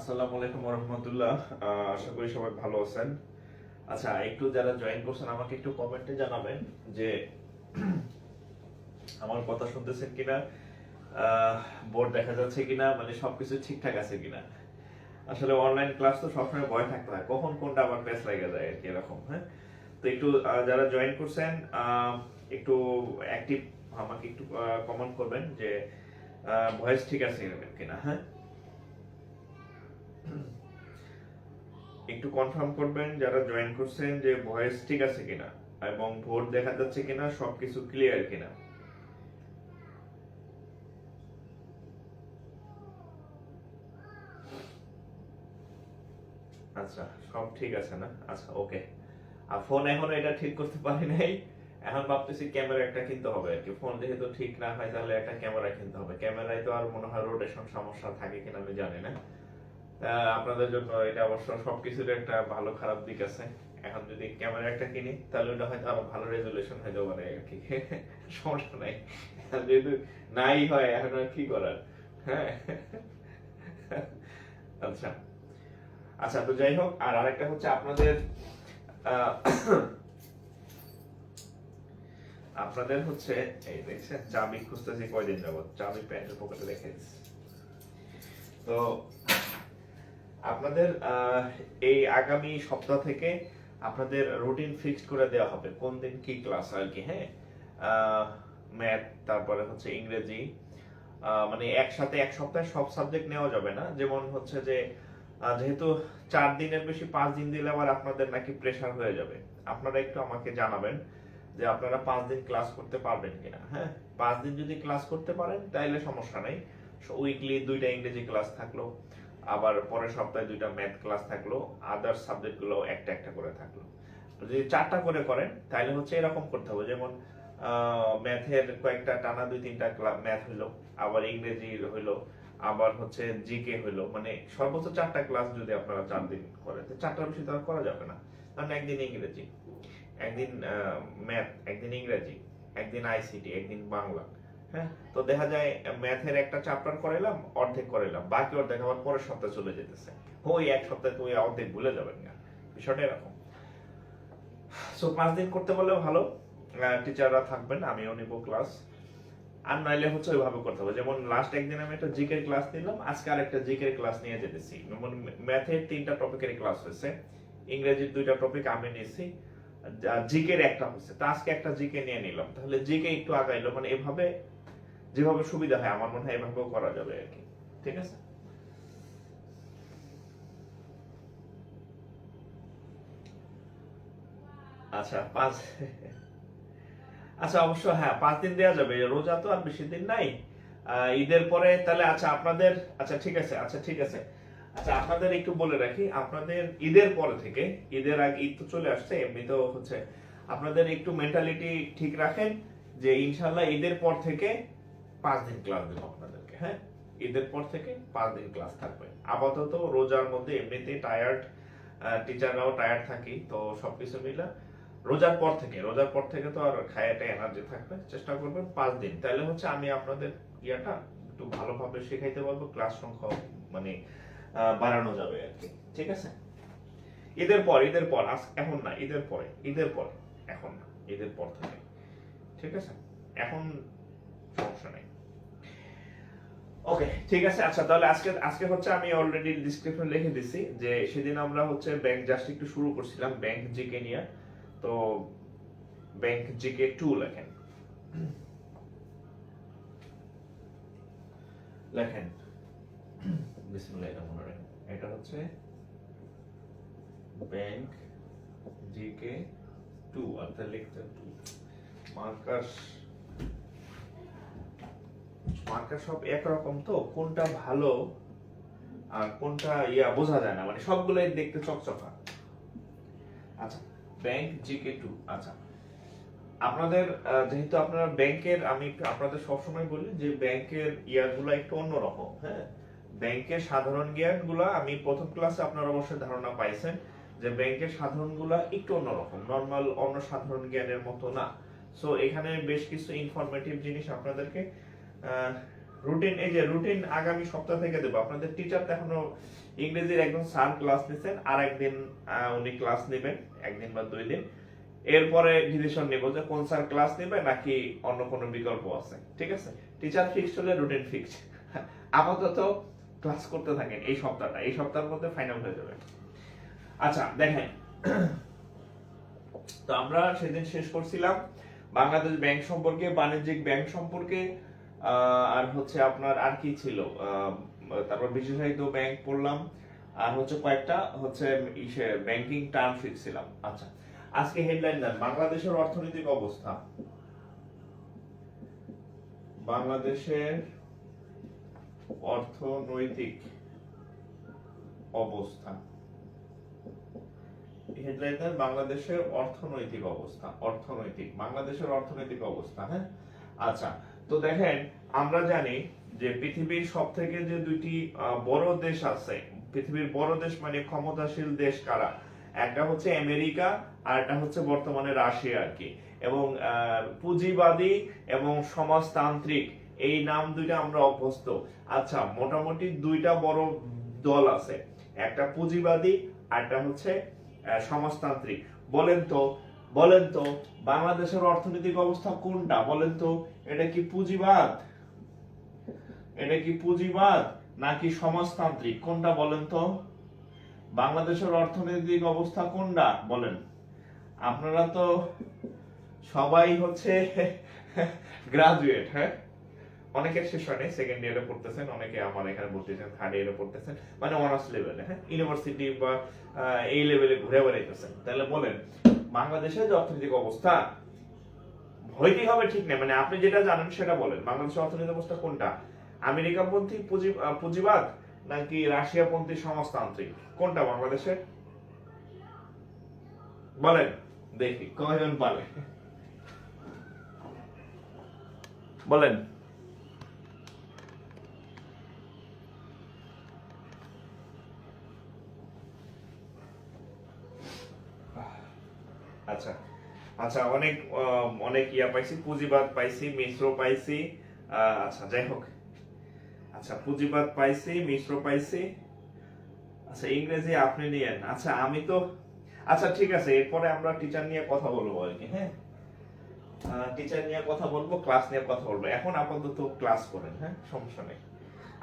আসসালামু আলাইকুম ওয়া রাহমাতুল্লাহ। আশা করি সবাই ভালো আছেন। আচ্ছা, একটু যারা জয়েন করছেন আমাকে একটু কমেন্টে জানাবেন যে আমার কথা শুনতেছেন কিনা, বোর্ড দেখা যাচ্ছে কিনা, মানে সবকিছু ঠিকঠাক আছে কিনা। আসলে অনলাইন ক্লাস তো সবসময় ভয় থাকতে হয়, কখন কোনটা আবার প্যাচ লেগে যায় আর কি, এরকম। হ্যাঁ, তো একটু যারা জয়েন করছেন একটু অ্যাক্টিভ আমাকে একটু কমেন্ট করবেন যে ভয়েস ঠিক আছে কিনা। হ্যাঁ, একটু কনফার্ম করবেন যারা জয়েন করছেন যে ভয়েস ঠিক আছে কিনা এবং ভোট দেখা যাচ্ছে কিনা, সবকিছু ক্লিয়ার কিনা। আচ্ছা, সব ঠিক আছে না? আচ্ছা, ওকে। আর ফোন এখনো এটা ঠিক করতে পারি নাই। এখন ভাবতেছি ক্যামেরা একটা কিনতে হবে আর কি। ফোন যেহেতু ঠিক না হয় তাহলে একটা ক্যামেরা কিনতে হবে। ক্যামেরায় তো আর মনে হয় রোটেশন সমস্যা থাকে কিনা আমি জানি না। আপনাদের জন্য এটা অবশ্য সবকিছুর একটা ভালো খারাপ দিক আছে। এখন যদি ক্যামেরা একটা কিনি তাহলে ওটা হয়তো আরো ভালো রেজুলেশন হয়ে যাবে আর কি। সমস্যা নাই। যেহেতু নাই হয় এখন আর কি করার। হ্যাঁ, আচ্ছা আচ্ছা, তো যাই হোক। আর আরেকটা হচ্ছে আপনাদের আহ, আপনাদের হচ্ছে এই দেখছেন চাবি খুঁজতেছি কয়দিন যাবত, চাবি প্যান্টের পকেটে রেখে দিচ্ছি। তো আপনাদের এই আগামী সপ্তাহ থেকে আপনাদের রুটিন ফিক্সড করে দেওয়া হবে কোন দিন কি ক্লাস আর কি। হ্যাঁ, ম্যাথ, তারপরে হচ্ছে ইংরেজি, মানে একসাথে এক সপ্তাহে সব সাবজেক্ট নেওয়া যাবে না। যেমন হচ্ছে যে যেহেতু 4 দিনের বেশি 5 দিন দিলে আবার আপনাদের নাকি প্রেসার হয়ে যাবে। আপনারা একটু আমাকে জানাবেন যে আপনারা 5 দিন ক্লাস করতে পারবেন কিনা। হ্যাঁ, 5 দিন যদি ক্লাস করতে পারেন তাহলে সমস্যা নেই। উইকলি 2টা ইংরেজি ক্লাস থাকলো, আবার পরের সপ্তাহে 2টা ম্যাথ ক্লাস থাকলো, আদার্স সাবজেক্ট গুলো একটা একটা করে থাকলো। যদি 4টা করে করেন তাহলে হচ্ছে এরকম করতে হবে, যেমন ম্যাথের কয়েকটা টানা 2-3টা ম্যাথ হইলো, আবার ইংরেজি হইলো, আবার হচ্ছে জিকে হইলো। মানে সর্বোচ্চ 4টা ক্লাস যদি আপনারা 4 দিন করেন, 4টার বেশি তো আর করা যাবে না। কারণ একদিন ইংরেজি, একদিন ম্যাথ, একদিন ইংরেজি, একদিন আইসিটি, একদিন বাংলা। হ্যাঁ, তো দেখা যায় ম্যাথের একটা চ্যাপ্টার করাইলাম, অর্ধেক করাইলাম, বাকি অর্ধেক আবার পরের সপ্তাহে চলে যেতেছে। ওই এক সপ্তাহে তুই অর্ধেক ভুলে যাবেন না, বিষয়টা এরকম। সো 5 দিন করতে বললেও ভালো, টিচাররা থাকবেন, আমিও নিব ক্লাস। আর নাইলে হচ্ছে ওইভাবে করতে হবে, যেমন লাস্ট একদিন আমি একটা জিকের ক্লাস নিলাম, আজকে আর একটা জিকের ক্লাস নিয়ে যেতেছি। যেমন ম্যাথের 3টা টপিকের ক্লাস হয়েছে, ইংরেজির 2টা টপিক আমি নিয়েছি, জিকের একটা হচ্ছে, তা আজকে একটা জিকে নিয়ে নিলাম, তাহলে জিকে একটু আগাইলো। মানে এভাবে যেভাবে সুবিধা হয় আমার মনে হয় এভাবেও করা যাবে আর কি। ঠিক আছে। আচ্ছা, আচ্ছা, অবশ্য হ্যাঁ 5 দিন দেওয়া যাবে, রোজা তো আর বেশি দিন নাই। ঈদের পরে তাহলে আচ্ছা আপনাদের, আচ্ছা ঠিক আছে, আচ্ছা ঠিক আছে। আচ্ছা, আপনাদের একটু বলে রাখি, আপনাদের ঈদের পরে থেকে, ঈদের আগে, ঈদ তো চলে আসছে এমনিতেও হচ্ছে, আপনাদের একটু মেন্টালিটি ঠিক রাখেন যে ইনশাল্লাহ ঈদের পর থেকে 5 দিন ক্লাস দেবো আপনাদেরকে। হ্যাঁ, ঈদের পর থেকে 5 দিন ক্লাস থাকবে। আপাতত রোজার মধ্যে এমনিতেই টায়ার্ড, টিচাররাও টায়ার্ড থাকি, তো সবকিছু মিলে রোজার পর থেকে তো আর খায়াটা এনার্জি থাকবে। চেষ্টা করবেন 5 দিন, তাহলে হচ্ছে আমি আপনাদের ইয়াটা একটু ভালোভাবে শেখাইতে পারবো, ক্লাস সংখ্যা মানে বাড়ানো যাবে আর কি। ঠিক আছে। ঈদের পর এখন না, ঈদের পরে এখন না, ঈদের পর থেকে। ঠিক আছে, এখন সমস্যা নেই। ওকে, ঠিক আছে। আচ্ছা, তাহলে আজকে আজকে হচ্ছে আমি অলরেডি ডিসক্রিপশন লিখে দিছি যে সেদিন আমরা হচ্ছে ব্যাংক জাস্ট একটু শুরু করছিলাম ব্যাংক জিকে নিয়ে। তো ব্যাংক জিকে 2 লেখেন, লেখেন বিসমিল্লাহির রহমানির রহিম। এটা হচ্ছে ব্যাংক জিকে 2, অর্থাৎ লিখতে মার্কার মার্কার সব একরকম, তো কোনটা ভালো আর কোনটা বোঝা যায় না, মানে সবগুলোই দেখতে চকচকা। আচ্ছা, ব্যাংক জিকে 2। আচ্ছা, আপনাদের যেহেতু আপনারা ব্যাংকের, আমি আপনাদের সবসময় বলি যে ব্যাংকের ইয়ারগুলো একটু অন্যরকম। হ্যাঁ, ব্যাংকের সাধারণ জ্ঞানগুলো আমি প্রথম ক্লাসে আপনারা অবশ্যই ধারণা পাইছেন যে ব্যাংকের সাধারণগুলো একটু অন্যরকম, নর্মাল অন্য সাধারণ জ্ঞানের মতো না। সো এখানে বেশ কিছু ইনফরমেটিভ জিনিস আপনাদেরকে রুটিন, এই যে রুটিন আগামী সপ্তাহ থেকে দেবো। আপনাদের টিচার তো এখনো ইংরেজির একজন স্যার ক্লাস নিছেন, আর একদিন উনি ক্লাস নেবেন, একদিন বা 2 দিন। এরপরে ডিসিশন নেব যে কোন স্যার ক্লাস নেবে নাকি অন্য কোনো বিকল্প আছে। ঠিক আছে, টিচার ফিক্সড হলে রুটিন ফিক্সড। আপাতত ক্লাস করতে থাকেন এই সপ্তাহের মধ্যে ফাইনাল হয়ে যাবে। আচ্ছা দেখেন, তো আমরা সেদিন শেষ করছিলাম বাংলাদেশ ব্যাংক সম্পর্কে, বাণিজ্যিক ব্যাংক সম্পর্কে, আর হচ্ছে আপনার আর কি ছিল, তারপর বিশেষায়িত ব্যাংক পড়লাম, আর হচ্ছে কয়েকটা হচ্ছে ব্যাংকিং টার্ম শিখছিলাম। আচ্ছা, আজকে হেডলাইন দেন, বাংলাদেশের অর্থনৈতিক অবস্থা। বাংলাদেশের অর্থনৈতিক অবস্থা, হেডলাইন দেন বাংলাদেশের অর্থনৈতিক অবস্থা, বাংলাদেশের অর্থনৈতিক অবস্থা। হ্যাঁ, আচ্ছা, তো দেখেন আমরা জানি যে পৃথিবীর সব থেকে যে দুইটি বড় দেশ আছে, পৃথিবীর বড় দেশ মানে ক্ষমতাশীল দেশ কারা, একটা হচ্ছে আমেরিকা আর একটা হচ্ছে বর্তমানে রাশিয়া আর কি। এবং পুঁজিবাদী এবং সমাজতান্ত্রিক এই নাম দুইটা আমরা অভ্যস্ত। আচ্ছা, মোটামুটি দুইটা বড় দল আছে, একটা পুঁজিবাদী আর একটা হচ্ছে সমাজতান্ত্রিক। বলেন তো বাংলাদেশের অর্থনৈতিক অবস্থা কোনটা বলেন তো? এটা কি পুঁজিবাদ নাকি সমাজতান্ত্রিক, কোনটা বলেন তো? বাংলাদেশের অর্থনৈতিক অবস্থা কোনটা বলেন? আপনারা তো সবাই হচ্ছে গ্রাজুয়েট, হ্যাঁ, অনেকের শেষ হয় নাই, সেকেন্ড ইয়ারে পড়তেছেন, অনেকে আমার এখানে পড়তেছেন থার্ড ইয়ারে পড়তেছেন, মানে অনার্স লেভেলে, হ্যাঁ, ইউনিভার্সিটি বা এই লেভেলে ঘুরে বেড়াইতেছেন। তাহলে বলেন বাংলাদেশের যে অর্থনৈতিক অবস্থা, হইতেই হবে ঠিক নেই, মানে আপনি যেটা জানেন সেটা বলেন। বাংলাদেশের অর্থনৈতিক অবস্থা কোনটা? আমেরিকাপন্থী পুঁজিবাদ নাকি রাশিয়াপন্থী সমাজতান্ত্রিক, কোনটা বাংলাদেশের? বলেন দেখি কয়জন পারে বলেন। আচ্ছা আচ্ছা, অনেক ইয়া পাইছি, পুঁজিবাদ পাইছি, মিশ্র পাইছি। আচ্ছা যাই হোক, আচ্ছা পুঁজিবাদ পাইছি, মিশ্র পাইছি। আচ্ছা ইংরেজি আপনি নিয়েন। আচ্ছা আমি তো, আচ্ছা ঠিক আছে, এরপরে আমরা টিচার নিয়ে কথা বলবো আর কি। হ্যাঁ, টিচার নিয়ে কথা বলবো, ক্লাস নিয়ে কথা বলবো। এখন আপাতত ক্লাস করেন, হ্যাঁ, সমস্যা নেই।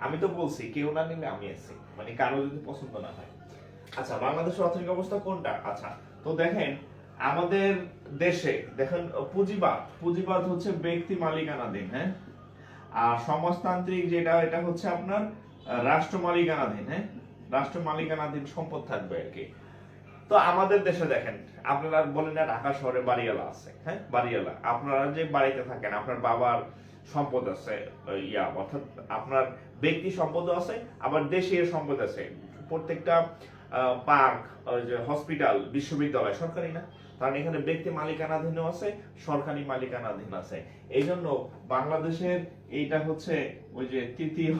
আমি তো বলছি কেউ না নিলে আমি আছি, মানে কারো যদি পছন্দ না হয়। আচ্ছা, বাংলাদেশের অর্থনৈতিক অবস্থা কোনটা? আচ্ছা, তো দেখেন আমাদের দেশে দেখেন পুঁজিবাদ হচ্ছে ব্যক্তি মালিকানাধীন, হ্যাঁ, আর সমাজতান্ত্রিক যেটা এটা হচ্ছে আপনার রাষ্ট্র মালিকানাধীন, হ্যাঁ, রাষ্ট্র মালিকানাধীন সম্পদ থাকবে আর কি। তো আমাদের দেশে দেখেন, আপনারা বলেন না ঢাকা শহরে বাড়িওয়ালা আছে, হ্যাঁ, বাড়িওয়ালা, আপনারা যে বাড়িতে থাকেন আপনার বাবার সম্পদ আছে, অর্থাৎ আপনার ব্যক্তি সম্পদ আছে, আবার দেশীয় সম্পদ আছে। প্রত্যেকটা পার্ক, হসপিটাল, বিশ্ববিদ্যালয় সরকারি না, কারণ এখানে ব্যক্তি মালিকানাধীনও আছে, সরকারি মালিকানাধীন আছে। এই জন্য বাংলাদেশের এইটা হচ্ছে ওই যে তৃতীয়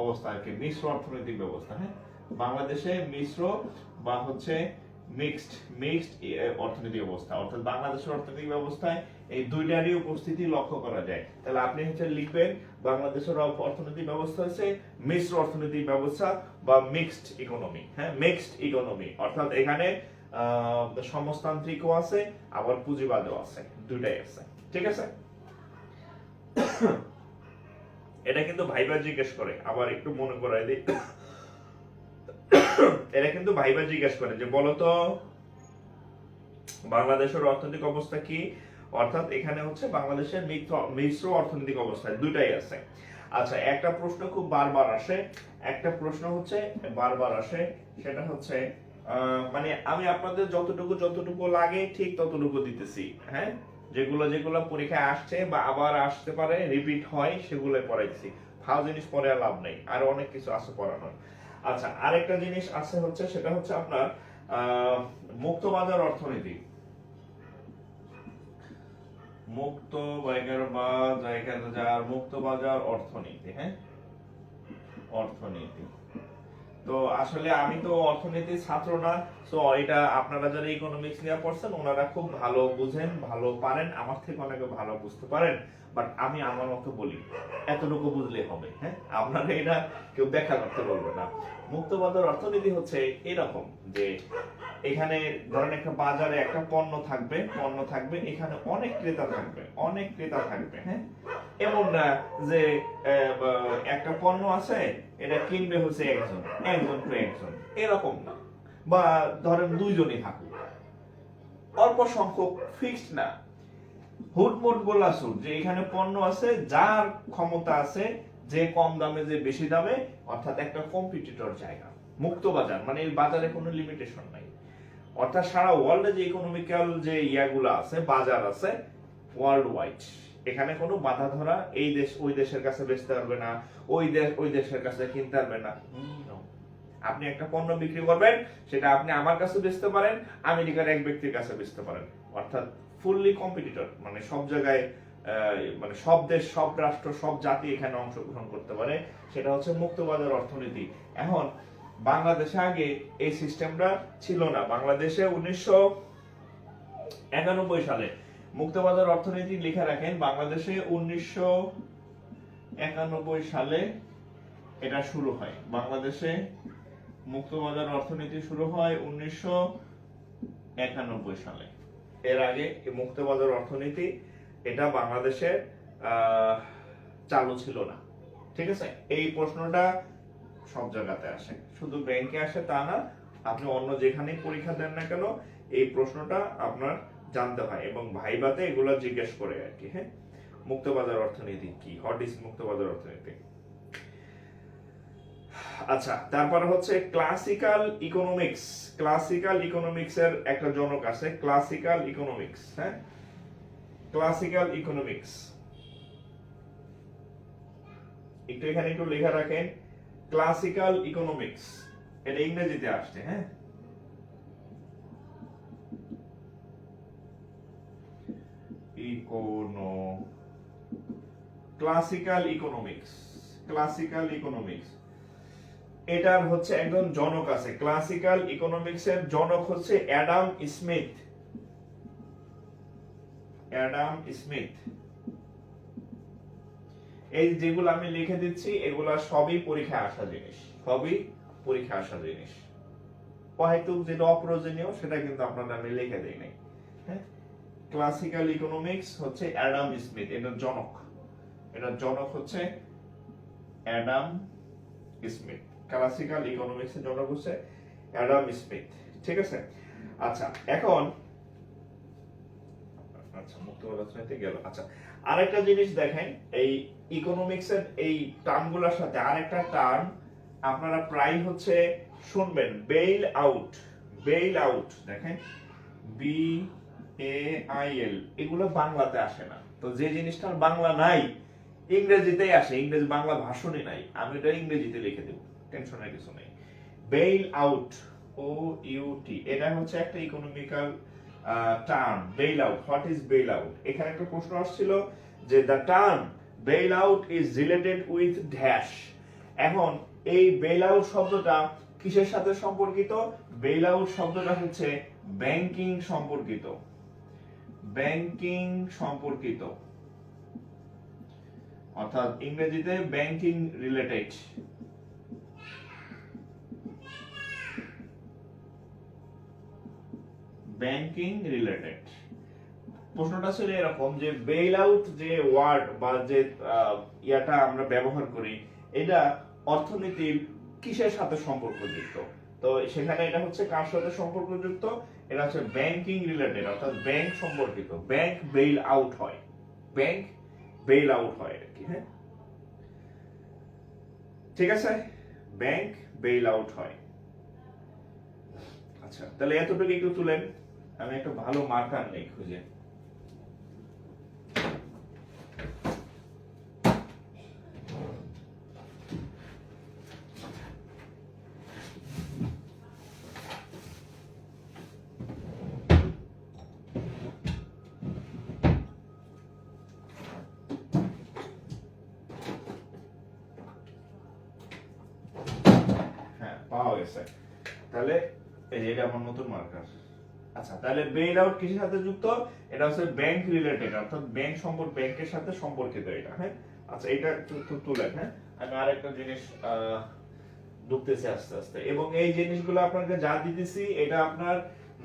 অবস্থা আর কি, মিশ্র অর্থনৈতিক ব্যবস্থা। হ্যাঁ, বাংলাদেশে মিশ্র বা হচ্ছে মিক্সড অর্থনৈতিক অবস্থা, অর্থাৎ বাংলাদেশের অর্থনৈতিক ব্যবস্থায় এই দুইটারই উপস্থিতি লক্ষ্য করা যায়। তাহলে আপনি হচ্ছে লিখবেন বাংলাদেশের অর্থনৈতিক ব্যবস্থা হচ্ছে মিশ্র অর্থনৈতিক ব্যবস্থা বা মিক্সড ইকোনমি। হ্যাঁ, মিক্সড ইকোনমি, অর্থাৎ এখানে সমাজতান্ত্রিকও আছে আবার পুঁজিবাদও আছে, দুটাই আছে। ঠিক আছে, এটা কিন্তু ভাইবা জিজ্ঞেস করে, আবার একটু মনে করাই দিই, এটা কিন্তু ভাইবা জিজ্ঞেস করে যে বলতো বাংলাদেশের অর্থনৈতিক অবস্থা কি, অর্থাৎ এখানে হচ্ছে বাংলাদেশের মিশ্র অর্থনৈতিক অবস্থা দুটাই আছে। আচ্ছা, একটা প্রশ্ন খুব বারবার আসে, সেটা হচ্ছে মানে আমি আপনাদের যতটুকু লাগে ঠিক ততটুকু দিতেছি, হ্যাঁ, যেগুলো পরীক্ষায় আসছে বা আবার আসতে পারে, রিপিট হয়, সেগুলো পড়াইছি। ফাও জিনিস পড়ে আর লাভ নেই, আর অনেক কিছু আছে পড়ানোর। আচ্ছা, আরেকটা জিনিস আছে হচ্ছে, সেটা হচ্ছে আপনার মুক্তবাজার অর্থনীতি, মুক্তবাজার অর্থনীতি। হ্যাঁ, অর্থনীতি, তো আসলে আমি তো অর্থনীতির ছাত্র না, তো এটা আপনারা যারা ইকোনমিক্স নিয়ে পড়ছেন ওনারা খুব ভালো বুঝেন, ভালো পারেন, আমার থেকে অনেকে ভালো বুঝতে পারেন। বাট আমি আমার মতো বলি, এতটুকু বুঝলে হবে, হ্যাঁ? আপনারা এটা কেউ ব্যাখ্যা করতে বলবে না। মুক্তবাজার অর্থনীতি হচ্ছে এরকম যে এখানে ধরেন একটা বাজারে একটা পণ্য থাকবে, এখানে অনেক ক্রেতা থাকবে, হ্যাঁ? এমন না যে একটা পণ্য আছে, এটা কিনবে হচ্ছে একজন টু একজন, এরকম না। বা ধরেন দুইজনই থাকুক, অল্প সংখ্যক, ফিক্সড না। হুটমুট বলা সুর যে এখানে পণ্য আছে, যার ক্ষমতা আছে, যে কম দামে যে বেশি দামে, অর্থাৎ একটা কম্পিটিটর জায়গা। মুক্ত বাজার মানে এই বাজারে কোনো লিমিটেশন নাই। অর্থাৎ সারা ওয়ার্ল্ডে যে ইকোনমিক্যাল যে ইয়াগুলো আছে, বাজার আছে ওয়ার্ল্ড ওয়াইড, এখানে কোনো বাধা ধরা এই দেশ ওই দেশের কাছে বেচতে পারবে না, ওই দেশ ওই দেশের কাছে কিনতে পারবে না। আপনি একটা পণ্য বিক্রি করবেন, সেটা আপনি আমার কাছে বেচতে পারেন, আমেরিকার এক ব্যক্তির কাছে বেচতে পারেন। অর্থাৎ ফুললি কম্পিটিটর, মানে সব জায়গায় মানে সব দেশ, সব রাষ্ট্র, সব জাতি এখানে অংশগ্রহণ করতে পারে। সেটা হচ্ছে মুক্তবাজার অর্থনীতি। এখন বাংলাদেশে আগে এই সিস্টেমটা ছিল না। বাংলাদেশে 1991 সালে মুক্তবাজার অর্থনীতি লিখে রাখেন, বাংলাদেশে 1991 সালে এটা শুরু হয়। বাংলাদেশে মুক্তবাজার অর্থনীতি শুরু হয় 1991 সালে। এর আগে এই মুক্তবাজার অর্থনীতি এটা বাংলাদেশে চালু ছিল না। ঠিক আছে? এই প্রশ্নটা সব জায়গাতে আসে, শুধু ব্যাংকে আসে তা না, আপনি অন্য যেখানেই পরীক্ষা দেন না কেন এই প্রশ্নটা আপনার জানতে হয়, এবং ভাইভাতে এগুলো জিজ্ঞেস করে আর কি। হ্যাঁ, মুক্তবাজার অর্থনীতি কি, হোয়াট ইজ মুক্তবাজার অর্থনীতি। আচ্ছা, তারপর হচ্ছে ক্লাসিক্যাল ইকোনমিক্স। ক্লাসিক্যাল ইকোনমিক্স এর একটা জনক আছে, ক্লাসিক্যাল ইকোনমিক্স। হ্যাঁ, ক্লাসিক্যাল ইকোনমিক্স একটু এখানে একটু লেখা রাখেন, ক্লাসিক্যাল ইকোনমিক্স, এটা ইংরেজিতে আসছে। হ্যাঁ, ক্লাসিক্যাল ইকোনমিক্স, ক্লাসিক্যাল ইকোনমিক্স এটার হচ্ছে একজন জনক আছে। ক্লাসিক্যাল ইকোনমিক্স এর জনক হচ্ছে অ্যাডাম স্মিথ। Adam Smith. এই যেগুলো আমি লিখে দিচ্ছি এগুলা সবই পরীক্ষায় আসা জিনিস, সবই পরীক্ষায় আসা জিনিস। হয়তো যেটা অপ্রয়োজনীয় সেটা কিন্তু আপনারা আমি লিখে দেই নাই। হ্যাঁ, ক্লাসিক্যাল ইকোনমিক্স হচ্ছে অ্যাডাম স্মিথ, এটার জনক। এটার জনক হচ্ছে অ্যাডাম স্মিথ। ক্লাসিক্যাল ইকোনমিক্স এর জনক হচ্ছে অ্যাডাম স্মিথ। ঠিক আছে? আচ্ছা, এখন মুক্তবাজার অর্থনীতি গেল। আচ্ছা, আরেকটা জিনিস দেখেন, এই ইকোনমিক্স এর এই টার্মগুলোর সাথে আরেকটা টার্ম আপনারা প্রায় হচ্ছে শুনবেন, বেইল আউট। বেইল আউট দেখেন, বি এ আই এল, এগুলো বাংলাতে আসে না। তো যে জিনিসটার বাংলা নাই ইংরেজিতেই আসে, ইংরেজি বাংলা ভাষণই নাই, আমি এটা ইংরেজিতে লিখে দেব, টেনশনের কিছু নেই। Bail out, O U T, এটা হচ্ছে একটা economical term. Bail out, what is bail out? এখানে একটা প্রশ্ন আসছিল যে the term bail out is related with dash. এখন এই বেইল আউট শব্দটা কিসের সাথে সম্পর্কিত? বেইল আউট শব্দটা হচ্ছে ব্যাংকিং সম্পর্কিত, ব্যাংকিং সম্পর্কিত, অর্থাৎ ইংরেজিতে ব্যাংকিং রিলেটেড। Banking related. প্রশ্নটা ছিল এরকম যে বেইল আউট যে ওয়ার্ড বা যে ইয়াটা আমরা ব্যবহার করি, এটা অর্থনীতির কিসের সাথে সম্পর্কযুক্ত? তো সেখানে এটা হচ্ছে কার সাথে সম্পর্কযুক্ত? এটা হচ্ছে ব্যাংকিং রিলেটেড, অর্থাৎ ব্যাংক সম্পর্কিত। ব্যাংক বেইল আউট হয়, ব্যাংক বেইল আউট হয় আর কি। হ্যাঁ, ঠিক আছে, ব্যাংক বেইল আউট হয়। আচ্ছা, তাহলে এতটুকু একটু তুলেন, আমি একটা ভালো মার্কার নেই খুঁজে। আছে। তাহলে এই যে এটা আমার নতুন মার্কার। আচ্ছা, তাহলে বেইল আউট কিসের সাথে যুক্ত? এটা হচ্ছে ব্যাংক রিলেটেড, অর্থাৎ ব্যাংকের সাথে সম্পর্কিত এটা। হ্যাঁ, আচ্ছা এটা তুলেন। হ্যাঁ, আমি আরেকটা জিনিস ঢুকতেছি আস্তে আস্তে, এবং এই জিনিসগুলো আপনাকে যা দিতেছি এটা আপনার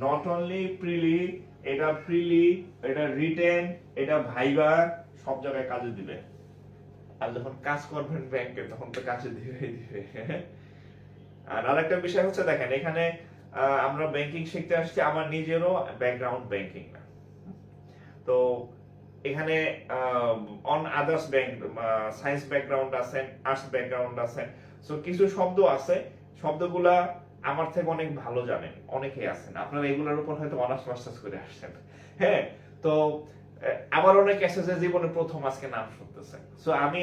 নট অনলি প্রিলি, এটা প্রিলি, এটা রিটেন, এটা ভাইবা, সব জায়গায় কাজে দিবে। আর যখন কাজ করবেন ব্যাংকে তখন তো কাজে দিবেই দিবে। আর আরেকটা বিষয় হচ্ছে দেখেন, এখানে আমরা ব্যাংকিং শিখতে আসছি, আমার নিজেরও ব্যাকগ্রাউন্ড ব্যাংকিং না। তো এখানে on others bank science background আছে, আর্টস ব্যাকগ্রাউন্ড আছে, সো কিছু শব্দ আছে, শব্দগুলা আমার থেকে অনেক ভালো জানেন অনেকেই আছেন, আপনারা এগুলোর উপর হয়তো অনার্স মাস্টার্স করে আসছেন। হ্যাঁ, তো আবার অনেক আছে যে জীবনে প্রথম আজকে নাম শুনতেছে। সো আমি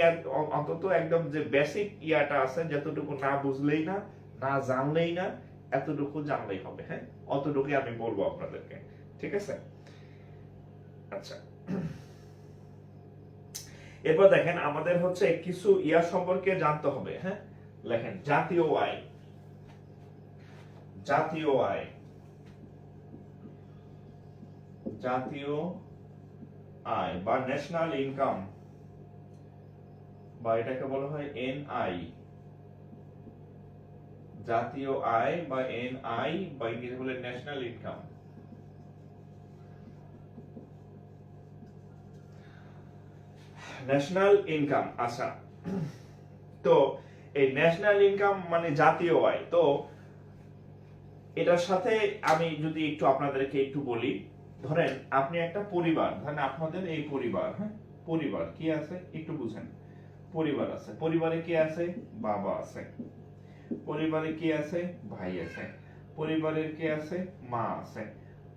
অন্তত একদম যে বেসিক ইয়াটা আছে, যতটুকু না বুঝলেই না, না জানলেই না, এতটুকু জানলেই হবে। হ্যাঁ, অতটুকুই আমি বলবো আপনাদেরকে, ঠিক আছে? আচ্ছা, এরপর দেখেন আমাদের হচ্ছে কিছু ইয়া সম্পর্কে জানতে হবে। হ্যাঁ, লেখেন জাতীয় আয়। জাতীয় আয়, জাতীয় আয় বা ন্যাশনাল ইনকাম, বা এটাকে বলা হয় এনআই। জাতীয় আয় বা এনআই বা ইংরেজি বলে ন্যাশনাল ইনকাম। ন্যাশনাল ইনকাম, আচ্ছা, তো এই ন্যাশনাল ইনকাম মানে জাতীয় আয়। তো এটার সাথে আমি যদি একটু আপনাদেরকে একটু বলি, ধরেন আপনি একটা পরিবার, ধরেন আপনাদের এই পরিবার, হ্যাঁ, পরিবার কি আছে একটু বুঝেন। পরিবার আছে, পরিবারে কি আছে? বাবা আছে, পরিবারে কি আছে? ভাই আছে, পরিবারের কি আছে? মা আছে।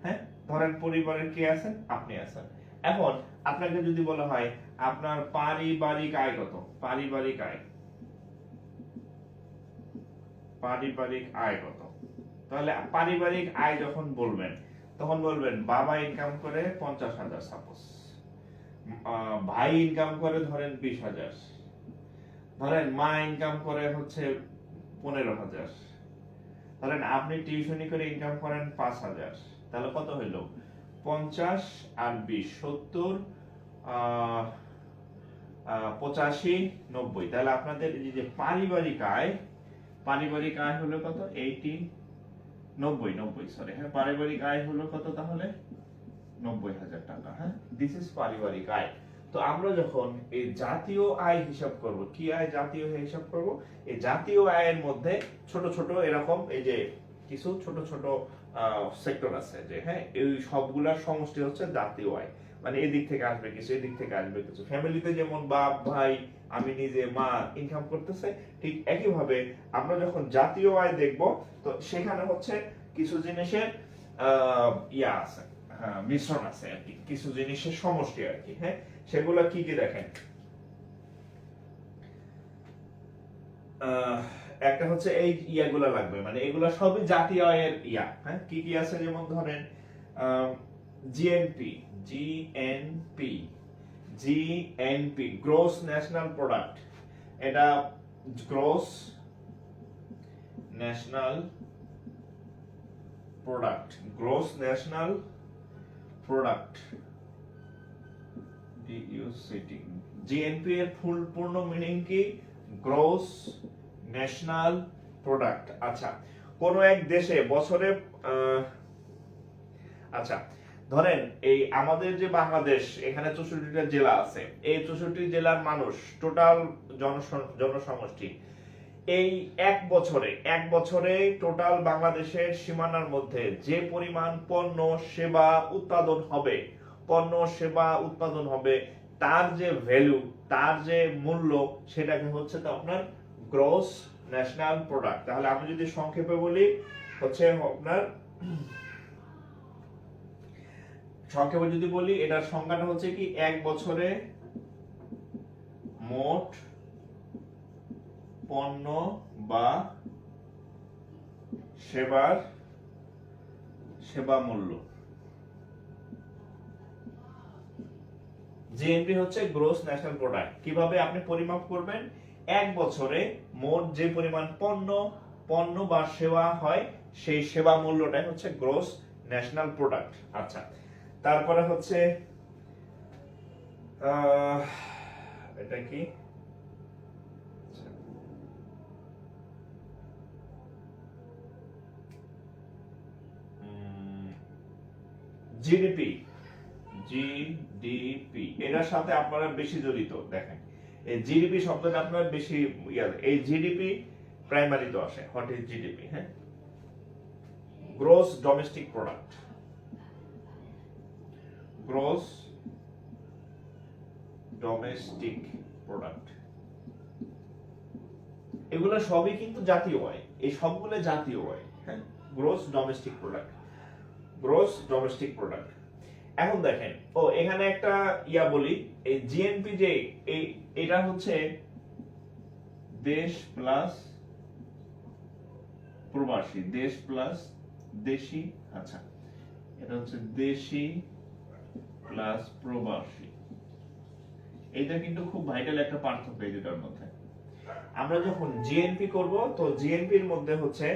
হ্যাঁ, ধরেন পরিবারের কি আছেন? আপনি আছেন। এখন আপনাকে যদি বলা হয় আপনার পারিবারিক আয় কত? পারিবারিক আয়, পারিবারিক আয় কত? তাহলে পারিবারিক আয় যখন বলবেন তখন বলবেন বাবা ইনকাম করে 50,000 সাপোজ, ভাই ইনকাম করে ধরেন 20,000, ধরেন মা ইনকাম করে হচ্ছে 15,000, ধরেন আপনি টিউশনি করে ইনকাম করেন 5,000, তাহলে কত হইল? 50 আর 20 70, 85, 90। তাহলে আপনাদের এই যে পারিবারিক আয়, পারিবারিক আয় হলো কত? 90 সরি, হ্যাঁ, পারিবারিক আয় হলো কত তাহলে? 90,000 টাকা। হ্যাঁ, দিস ইজ পারিবারিক আয়। তো আমরা যখন এই জাতীয় আয় হিসাব করব, কি আয়? জাতীয় হিসাব করব। এই জাতীয় আয়ের মধ্যে ছোট ছোট এরকম এই যে কিছু ছোট ছোট সেক্টর আছে, যে হ্যাঁ এই সবগুলার সমষ্টি হচ্ছে জাতীয় আয়। মানে এদিক থেকে আসবে কিছু, এদিক থেকে আসবে কিছু। ফ্যামিলিতে যেমন বাপ, ভাই, আমি নিজে, মা ইনকাম করতেছে, ঠিক একই ভাবে আমরা যখন জাতীয় আয় দেখব, তো সেখানে হচ্ছে কিছু জিনিসের ইয়া আছে, মিশ্রণ আছে আর কি, কিছু জিনিসের সমষ্টি আর কি। হ্যাঁ, সেগুলো কি কি দেখেন, একটা হচ্ছে এই ইয়াগুলো লাগবে, মানে এগুলো সবই জাতীয় আয়ের ইয়া। হ্যাঁ, কি কি আছে? যেমন ধরেন GNP, GNP, GNP gross national product, এটা gross national product, gross national product, DUCT. GNP এর পূর্ণ মিনিং কি? Gross national product. আচ্ছা, কোন এক দেশে বছরে আচ্ছা ধরেন এই আমাদের যে বাংলাদেশ, এখানে 64টা জেলা আছে, এই 64 জেলার মানুষ টোটাল জনসমষ্টি, এই এক বছরে টোটাল বাংলাদেশের সীমানার মধ্যে যে পরিমাণ পণ্য সেবা উৎপাদন হবে, পণ্য সেবা উৎপাদন হবে, তার যে ভ্যালু, তার যে মূল্য, সেটাকে হচ্ছে তো আপনার গ্রস ন্যাশনাল প্রোডাক্ট। তাহলে আমি যদি সংক্ষেপে বলি, হচ্ছে আপনার সংক্ষেপে যদি বলি, এটার সংজ্ঞাটা হচ্ছে কি? এক বছরে মোট পণ্য বা সেবা মূল্য। জিএনপি হচ্ছে গ্রোস ন্যাশনাল প্রোডাক্ট। কিভাবে আপনি পরিমাপ করবেন? এক বছরে মোট যে পরিমাণ পণ্য পণ্য বা সেবা হয় সেই সেবা মূল্যটাই হচ্ছে গ্রোস ন্যাশনাল প্রোডাক্ট। আচ্ছা, তারপরে হচ্ছে এটা কি, জিডিপি। জিডিপি এটার সাথে আপনারা বেশি জড়িত। দেখেন এই জিডিপি শব্দটা আপনারা বেশি এই জিডিপি প্রাইমারি তো আসে। What is GDP? হ্যাঁ, gross domestic product. Gross domestic product, এগুলো সবই কিন্তু জাতীয় আয়, এই সবগুলো জাতীয় আয়। হ্যাঁ, gross domestic product, gross domestic product. এখন দেখেন, ও এখানে একটা বলি, এই জিএনপি যে এটা হচ্ছে দেশ প্লাস প্রবাসী, দেশ প্লাস দেশি। আচ্ছা, এটা হচ্ছে দেশি প্লাস প্রবাসী। এটা কিন্তু খুব ভাইটাল একটা পার্থক্য এই দুটার মধ্যে। আমরা যখন জিএনপি করব, তো জিএনপির মধ্যে হচ্ছে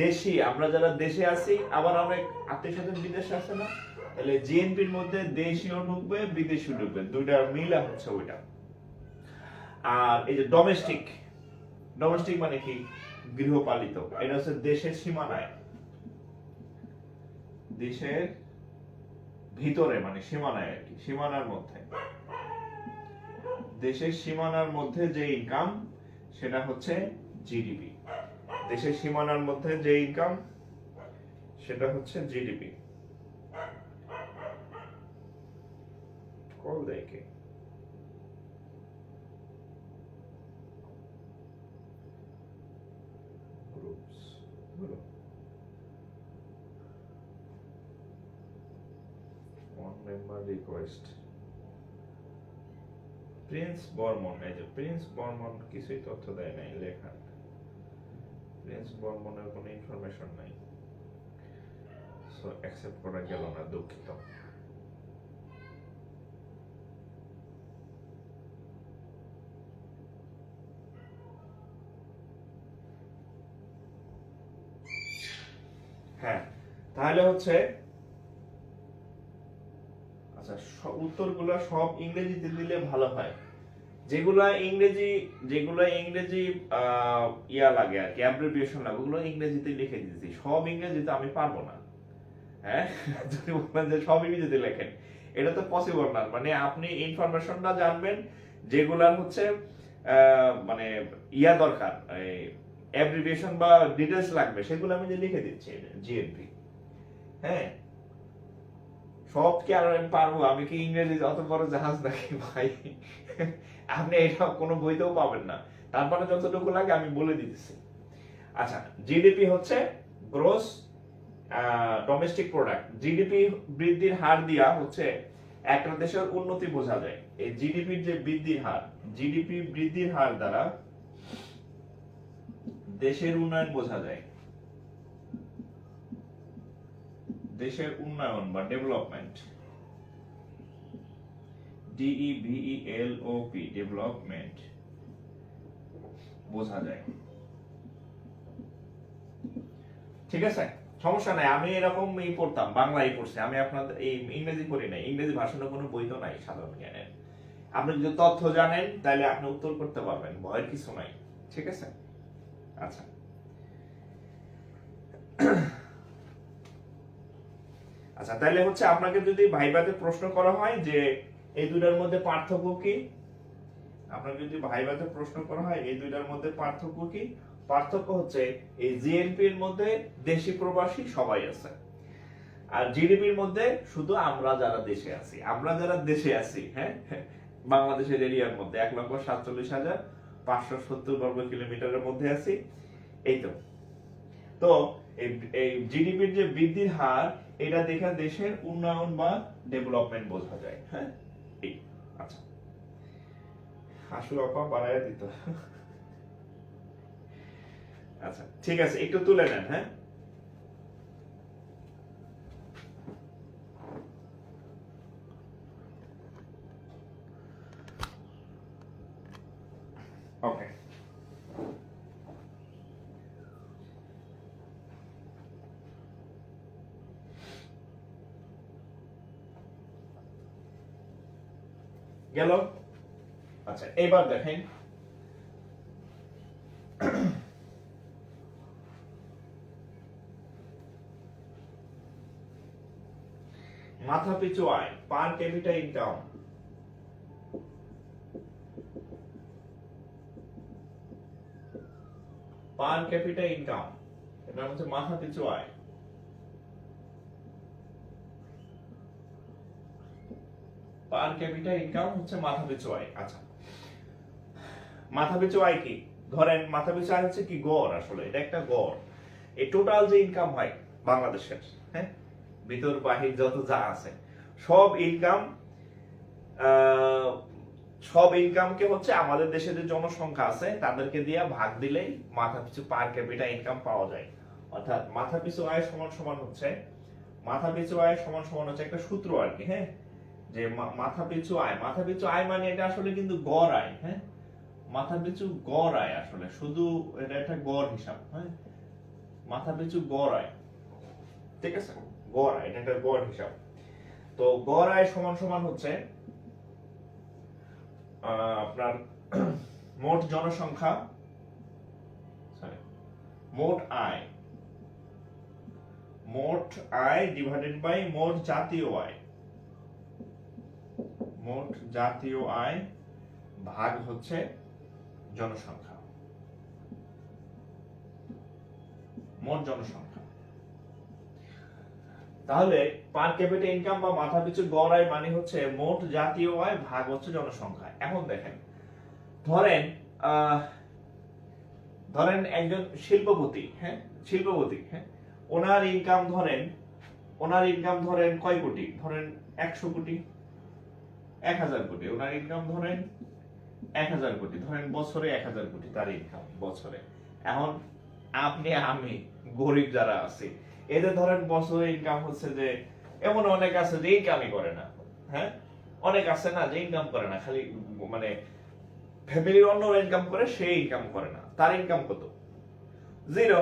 দেশি, আমরা যারা দেশে আছি, আবার অনেক আত্মীয়-স্বজন বিদেশে আছে না, তাহলে জিএনপির মধ্যে দেশিও ঢুকবে বিদেশিও ঢুকবে, দুইটার মিলা হচ্ছে ওইটা। আর এই যে ডোমেস্টিক, ডোমেস্টিক মানে কি? গৃহপালিত। এটা হচ্ছে দেশের সীমানায়, দেশের ভিতরে মানে সীমানায় আর কি, সীমানার মধ্যে, দেশের সীমানার মধ্যে যে ইনকাম সেটা হচ্ছে জিডিপি। দেশের সীমানার মধ্যে যে ইনকাম সেটা হচ্ছে জিডিপি। কল দেখে গ্রুপস হলো one member request. Prince Barman, এই যে প্রিন্স বর্মন কিছুই তথ্য দেয় নাই লেখা। প্রিন্স বর্মনের কোনো ইনফরমেশন নাই, সো অ্যাকসেপ্ট করা গেল না, দুঃখিত। হ্যাঁ, তাহলে হচ্ছে আচ্ছা, উত্তরগুলো সব ইংরেজিতে দিলে ভালো হয়। যেগুলা ইংরেজি লাগে আর কি, অ্যাব্রিভিয়েশন লাগে, ওগুলো ইংরেজিতে লিখে দিতেছি। সব ইংরেজিতে আমি পারবো না। হ্যাঁ, যদি বলেন যে সব ইংরেজিতে লেখেন, এটা তো পসিবল না। মানে আপনি ইনফরমেশনটা জানবেন, যেগুলার হচ্ছে মানে দরকার, অ্যাব্রিভিয়েশন বা ডিটেইলস লাগবে, সেগুলো আমি যে লিখে দিচ্ছি জিএনপি। হ্যাঁ, সব কি আর আমি পারবো? আমি কি ইংরেজি অত বড় জাহাজ নাকি ভাই? আপনি এটা কোনো বইতেও পাবেন না। তারপরে যতটুকু লাগে আমি বলে দিতেছি। আচ্ছা, জিডিপি হচ্ছে গ্রোস ডোমেস্টিক প্রোডাক্ট। জিডিপি বৃদ্ধির হার দিয়া হচ্ছে একটা দেশের উন্নতি বোঝা যায়। এই জিডিপির যে বৃদ্ধির হার, জিডিপি বৃদ্ধির হার দ্বারা দেশের উন্নয়ন বোঝা যায়। দেশের উন্নয়ন বা ডেভেলপমেন্ট, DEVELOP, ডেভেলপমেন্ট বোঝা যায়। ঠিক আছে, সমস্যা নাই। আমি এরকম পড়তাম, বাংলাই পড়ছি আমি, আপনাদের এই ইংরেজি পড়ি নাই। ইংরেজি ভাষণের কোনো বই তো নাই সাধারণ জ্ঞানের। আপনি যদি তথ্য জানেন তাহলে আপনি উত্তর করতে পারবেন, ভয়ের কিছু নাই। ঠিক আছে, আচ্ছা। আচ্ছা, তাহলে হচ্ছে আপনাকে যদি ভাইভাতে প্রশ্ন করা হয় যে এই দুইটার মধ্যে পার্থক্য কি, আপনাকে যদি ভাইভাতে প্রশ্ন করা হয় এই দুইটার মধ্যে পার্থক্য কি, পার্থক্য হচ্ছে এই জিএনপির মধ্যে দেশি প্রবাসী সবাই আছে, আর জিডিপির মধ্যে শুধু আমরা যারা দেশে আছি, আমরা যারা দেশে আছি, হ্যাঁ, বাংলাদেশের এরিয়ার মধ্যে 1,47,570 বর্গ কিলোমিটারের মধ্যে আছি। এই তো তো এই জিডিপির যে বৃদ্ধির হার, এটা দেখে দেশের উন্নয়ন বা ডেভেলপমেন্ট বোঝা যায়। হ্যাঁ, আচ্ছা, আসলে অপা বাড়াইয়া দিত। আচ্ছা, ঠিক আছে, একটু তুলে নেন। হ্যাঁ, ওকে। গেল। আচ্ছা এবার দেখেন মাথা পিছু আয় পার ক্যাপিটা ইনকাম, পার ক্যাপিটা ইনকাম এটা হচ্ছে মাথা পিছু আয়। পার ক্যাপিটা ইনকাম হচ্ছে মাথা পিছু আয়। আচ্ছা মাথা পিছু আয় কি, ধরেন মাথা পিছু আয় হচ্ছে কি গড়, আসলে এটা একটা গড়। এই টোটাল যে ইনকাম হয় বাংলাদেশের, হ্যাঁ ভিতর বাহির যত যা আছে সব ইনকাম, সব ইনকামকে হচ্ছে আমাদের দেশে যে জনসংখ্যা আছে তাদেরকে দিয়ে ভাগ দিলেই মাথা পিছু পার ক্যাপিটা ইনকাম পাওয়া যায়। অর্থাৎ মাথা পিছু আয় সমান সমান হচ্ছে, মাথা পিছু আয় সমান সমান হচ্ছে একটা সূত্র আর কি, হ্যাঁ যে মাথা পিছু আয়, মাথা পিছু আয় মানে এটা আসলে কিন্তু গড় আয়, হ্যাঁ মাথা পিছু গড় আয়, আসলে শুধু এটা একটা গড় হিসাব, হ্যাঁ মাথা পিছু গড় আয়, ঠিক আছে গড় আয় এটা একটা গড় হিসাব। তো গড় আয় সমান সমান হচ্ছে আপনার মোট জনসংখ্যা, মোট আয়, মোট আয় ডিভাইডেড বাই মোট জাতীয় আয়, মোট জাতীয় আয় ভাগ হচ্ছে জনসংখ্যা, মোট জনসংখ্যা। তাহলে পার ক্যাপিটা ইনকাম বা মাথা পিছু গড় আয় মানে হচ্ছে মোট জাতীয় আয় ভাগ হচ্ছে জনসংখ্যা। এখন দেখেন ধরেন ধরেন একজন শিল্পপতি, হ্যাঁ শিল্পপতি, হ্যাঁ ওনার ইনকাম ধরেন, ওনার ইনকাম ধরেন কয় কোটি, ধরেন 100 কোটি, 1000 কোটি ওনার ইনকাম, ধরেন 1000 কোটি, ধরেন বছরে 1000 কোটি তার ইনকাম বছরে। এখন আপনি আমি গরিব যারা আছি এদের ধরেন বছরে ইনকাম হচ্ছে যে, এমন অনেক আছে যে ইনকামই করে না, হ্যাঁ অনেক আছে না যে ইনকাম করে না, খালি মানে ফ্যামিলির অন্য ইনকাম করে সে ইনকাম করে না, তার ইনকাম কত, জিরো।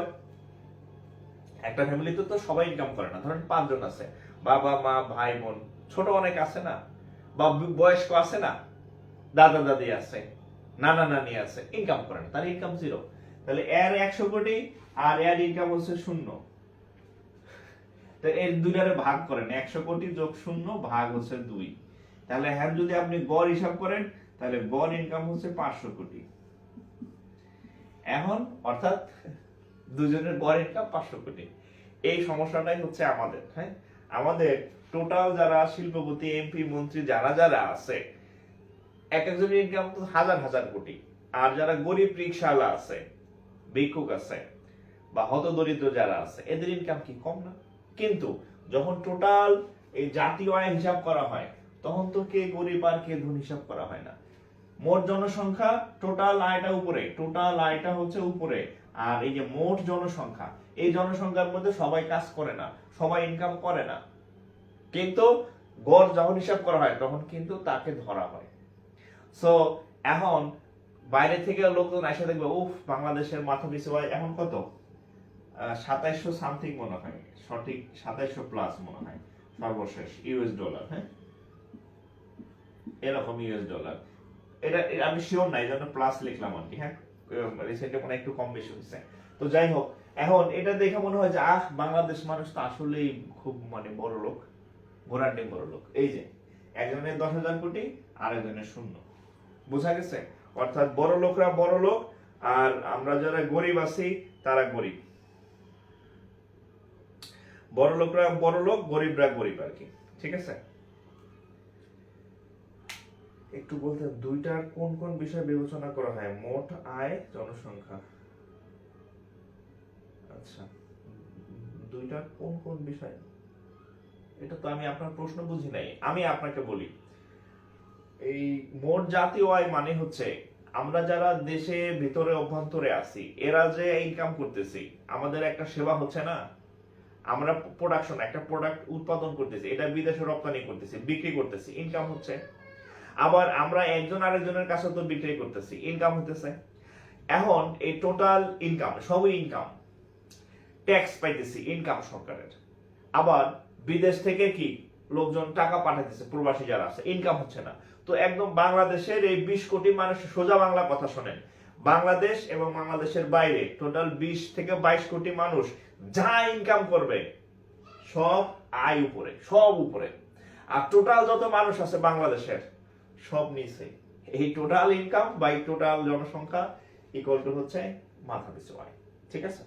একটা ফ্যামিলিতে তো সবাই ইনকাম করে না, ধরেন 5 জন আছে, বাবা মা ভাই বোন, ছোট অনেক আছে না, বা বয়স্ক আছে না, দাদা দাদি আছে, নানা নানি আছে, ইনকাম করে না, তার ইনকাম জিরো। তাহলে এর 100 কোটি আর এর ইনকাম হচ্ছে শূন্য, তো এর দুইটারে ভাগ করেন, 100 কোটি যোগ শূন্য ভাগ হচ্ছে 2। তাহলে হ্যাঁ যদি আপনি গড় হিসাব করেন তাহলে গড় ইনকাম হচ্ছে 500 কোটি। এখন অর্থাৎ দুজনের গড় ইনকাম 500 কোটি। এই সমস্যাটাই হচ্ছে আমাদের, হ্যাঁ আমাদের টোটাল যারা শিল্পপতি এমপি মন্ত্রী যারা যারা আছে এক একজনের ইনকাম তো হাজার হাজার কোটি, আর যারা গরিব রিকশাওয়ালা আছে, ভিক্ষুক আছে বা হতদরিদ্র যারা আছে এদের ইনকাম কি কম না? কিন্তু যখন টোটাল এই জাতীয় আয় হিসাব করা হয় তখন তো কে গরিব আর কে ধনী হিসাব করা হয় না। মোট জনসংখ্যা টোটাল আয়টা উপরে, টোটাল আয়টা হচ্ছে উপরে, আর এই যে মোট জনসংখ্যা, এই জনসংখ্যার মধ্যে সবাই কাজ করে না, সবাই ইনকাম করে না, কিন্তু গড় যখন হিসাব করা হয় তখন কিন্তু তাকে ধরা হয়। সো এখন বাইরে থেকে লোকজন এসে দেখবে উফ বাংলাদেশের মাথা পিছু আয় এখন কত, 2700 সামথিং মনে হয়, সঠিক 2700 প্লাস মনে হয় সর্বশেষ ইউএস ডলার, হ্যাঁ এরকম ইউএস ডলার, এটা আমি শিওর নাই জন্য প্লাস লিখলাম আর কি, হ্যাঁ রিসেন্টলি মনে একটু কম বেশি হয়েছে। তো যাই হোক এখন এটা দেখে মনে হয় যে বাংলাদেশ মানুষ তো আসলেই খুব মানে বড় লোক, ঘোড়ার ডিম বড় লোক। এই যে একজনের 10,000 কোটি আর একজনের শূন্য, বোঝা গেছে? অর্থাৎ বড় লোকরা বড় লোক আর আমরা যারা গরিব আছি তারা গরিব, বড় লোকরা বড় লোক গরিবরা গরিব আর কি, ঠিক আছে? একটু বলতে দুইটার কোন কোন বিষয় বিবেচনা করা হয়, মোট আয় জনসংখ্যা, আচ্ছা দুইটার কোন কোন বিষয়, এটা তো আমি আপনার প্রশ্ন বুঝি নাই, আমি আপনাকে বলি। এই মোট জাতীয় আয় মানে হচ্ছে আমরা যারা দেশে ভিতরে অভ্যন্তরে আছি এরা যে ইনকাম করতেছি, আমাদের একটা সেবা হচ্ছে না, আমরা প্রোডাকশন একটা প্রোডাক্ট উৎপাদন করতেছি, এটা বিদেশে রপ্তানি করতেছি, বিক্রি করতেছি, ইনকাম হচ্ছে। আবার আমরা একজন আরেকজনের কাছে তো বিক্রি করতেছি, ইনকাম হতেছে। এখন এই টোটাল ইনকাম সবই ইনকাম, ট্যাক্স পাইতেছি, ইনকাম সরকারের। আবার বিদেশ থেকে কি লোকজন টাকা পাঠাইতেছে, প্রবাসী যারা আছে, ইনকাম হচ্ছে না। তো একদম বাংলাদেশের এই 20 কোটি মানুষ, সোজা বাংলা কথা শোনেন, বাংলাদেশ এবং বাংলাদেশের বাইরে টোটাল 20 থেকে 22 কোটি মানুষ যা ইনকাম করবে সব আয় উপরে, সব উপরে। আর টোটাল যত মানুষ আছে বাংলাদেশের সব নিচে। এই টোটাল ইনকাম বাই টোটাল জনসংখ্যা ইকুয়াল টু হচ্ছে মাথা পিছু আয়। ঠিক আছে?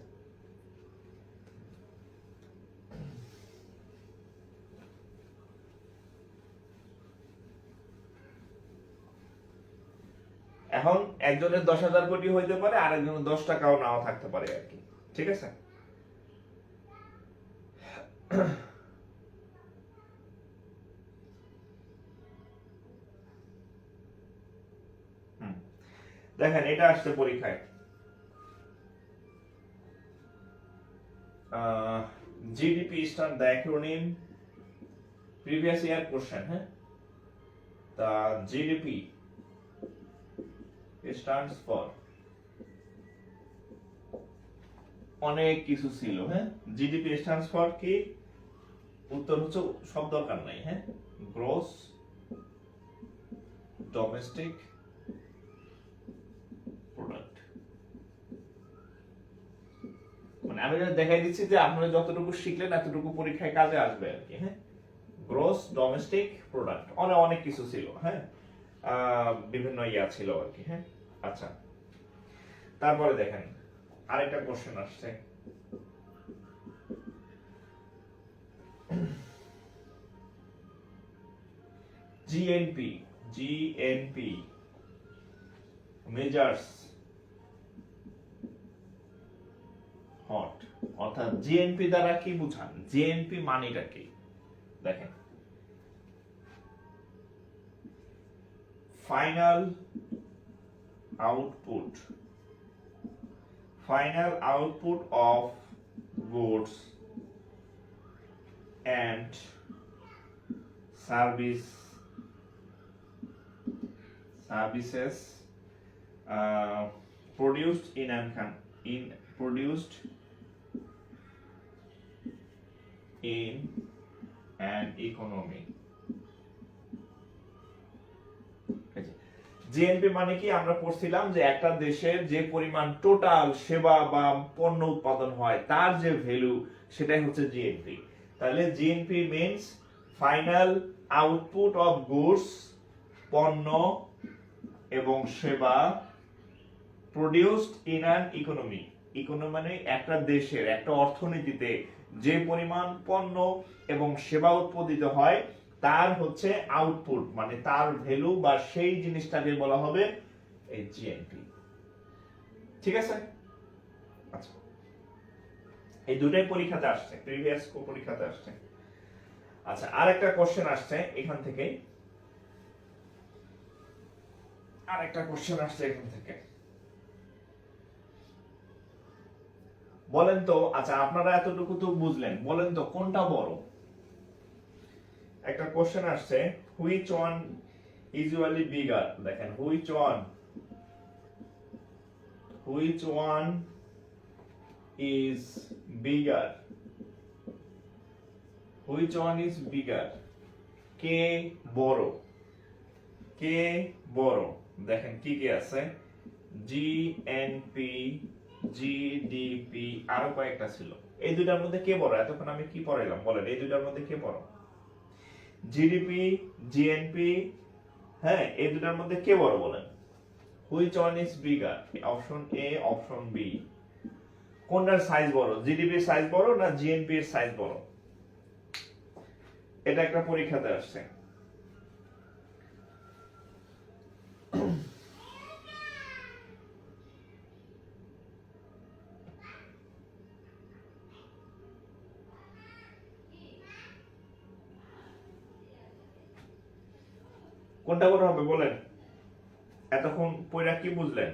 এখন একজনের 10,000 কোটি হইতে পারে, আরেকজনের 10 টাকাও নাও থাকতে পারে আর কি। ঠিক আছে? দেখেন এটা আসছে পরীক্ষায়, GDP star the acronym previous year question. হ্যাঁ, দ্য জিডিপি স্ট্যান্ডস ফর, অনেক কিছু ছিল। হ্যাঁ, জিডিপি স্ট্যান্ডস ফর কি? উত্তর হচ্ছে সব দরকার নাই। হ্যাঁ, গ্রস ডোমেস্টিক প্রোডাক্ট। মানে আমি দেখাই দিচ্ছি যে আপনারা যতটুকু শিখলেন এতটুকু পরীক্ষায় কাজে আসবে আর কি। হ্যাঁ, গ্রস ডোমেস্টিক প্রোডাক্ট, অনেক কিছু ছিল। হ্যাঁ, বিভিন্ন ইয়া ছিল আর কি। হ্যাঁ, আচ্ছা, তারপরে দেখেন আরেকটা কোশ্চেন আসছে। জিএনপি মেজার্স হট, অর্থাৎ জিএনপি দ্বারা কি বুঝান? জিএনপি মানেটা কি? দেখেন, final output of goods and services produced in an economy। GNP মানে কি? আমরা পড়ছিলাম যে একটা দেশের যে পরিমাণ টোটাল সেবা বা পণ্য উৎপাদন হয় তার যে ভ্যালু, সেটাই হচ্ছে জিএনপি। তাহলে GNP means final output of goods, পণ্য এবং সেবা, produced in an economy. Economy মানে একটা দেশের, একটা অর্থনীতিতে যে পরিমাণ পণ্য এবং সেবা উৎপাদিত হয় তার হচ্ছে আউটপুট, মানে তার ভ্যালু বা সেই জিনিসটাকে বলা হবে এই জিএনপি। ঠিক আছে? আচ্ছা, এই দুটাই পরীক্ষাতে আসছে, প্রিভিয়াস পরীক্ষাতে আসছে। আচ্ছা, আরেকটা কোশ্চেন আসছে এখান থেকে, বলেন তো। আচ্ছা, আপনারা এতটুকু তো বুঝলেন, বলেন তো কোনটা বড়? একটা কোশ্চেন আসছে, হুইচ ওয়ান ইউজুয়ালি বিগার। দেখেন, হুইচ ওয়ান ইজ বিগার, কে বড়, দেখেন কি কি আছে, জিএনপি, জিডিপি, আরো কয়েকটা ছিল। এই দুটার মধ্যে কে বড়? এতক্ষণ আমি কি পড়াইলাম বলেন, এই দুটার মধ্যে কে বড়? জিডিপি, জিএনপি, হ্যাঁ, এই দুটার মধ্যে কে বড় বলেন? Which one is bigger? Option A, option B. কোনটার সাইজ বড়? জিডিপির সাইজ বড় না জিএনপি এর সাইজ বড়? এটা একটা পরীক্ষাতে আসছে। কোনটা বড় হবে বলেন? এতক্ষণ পয়রা কি বুঝলেন?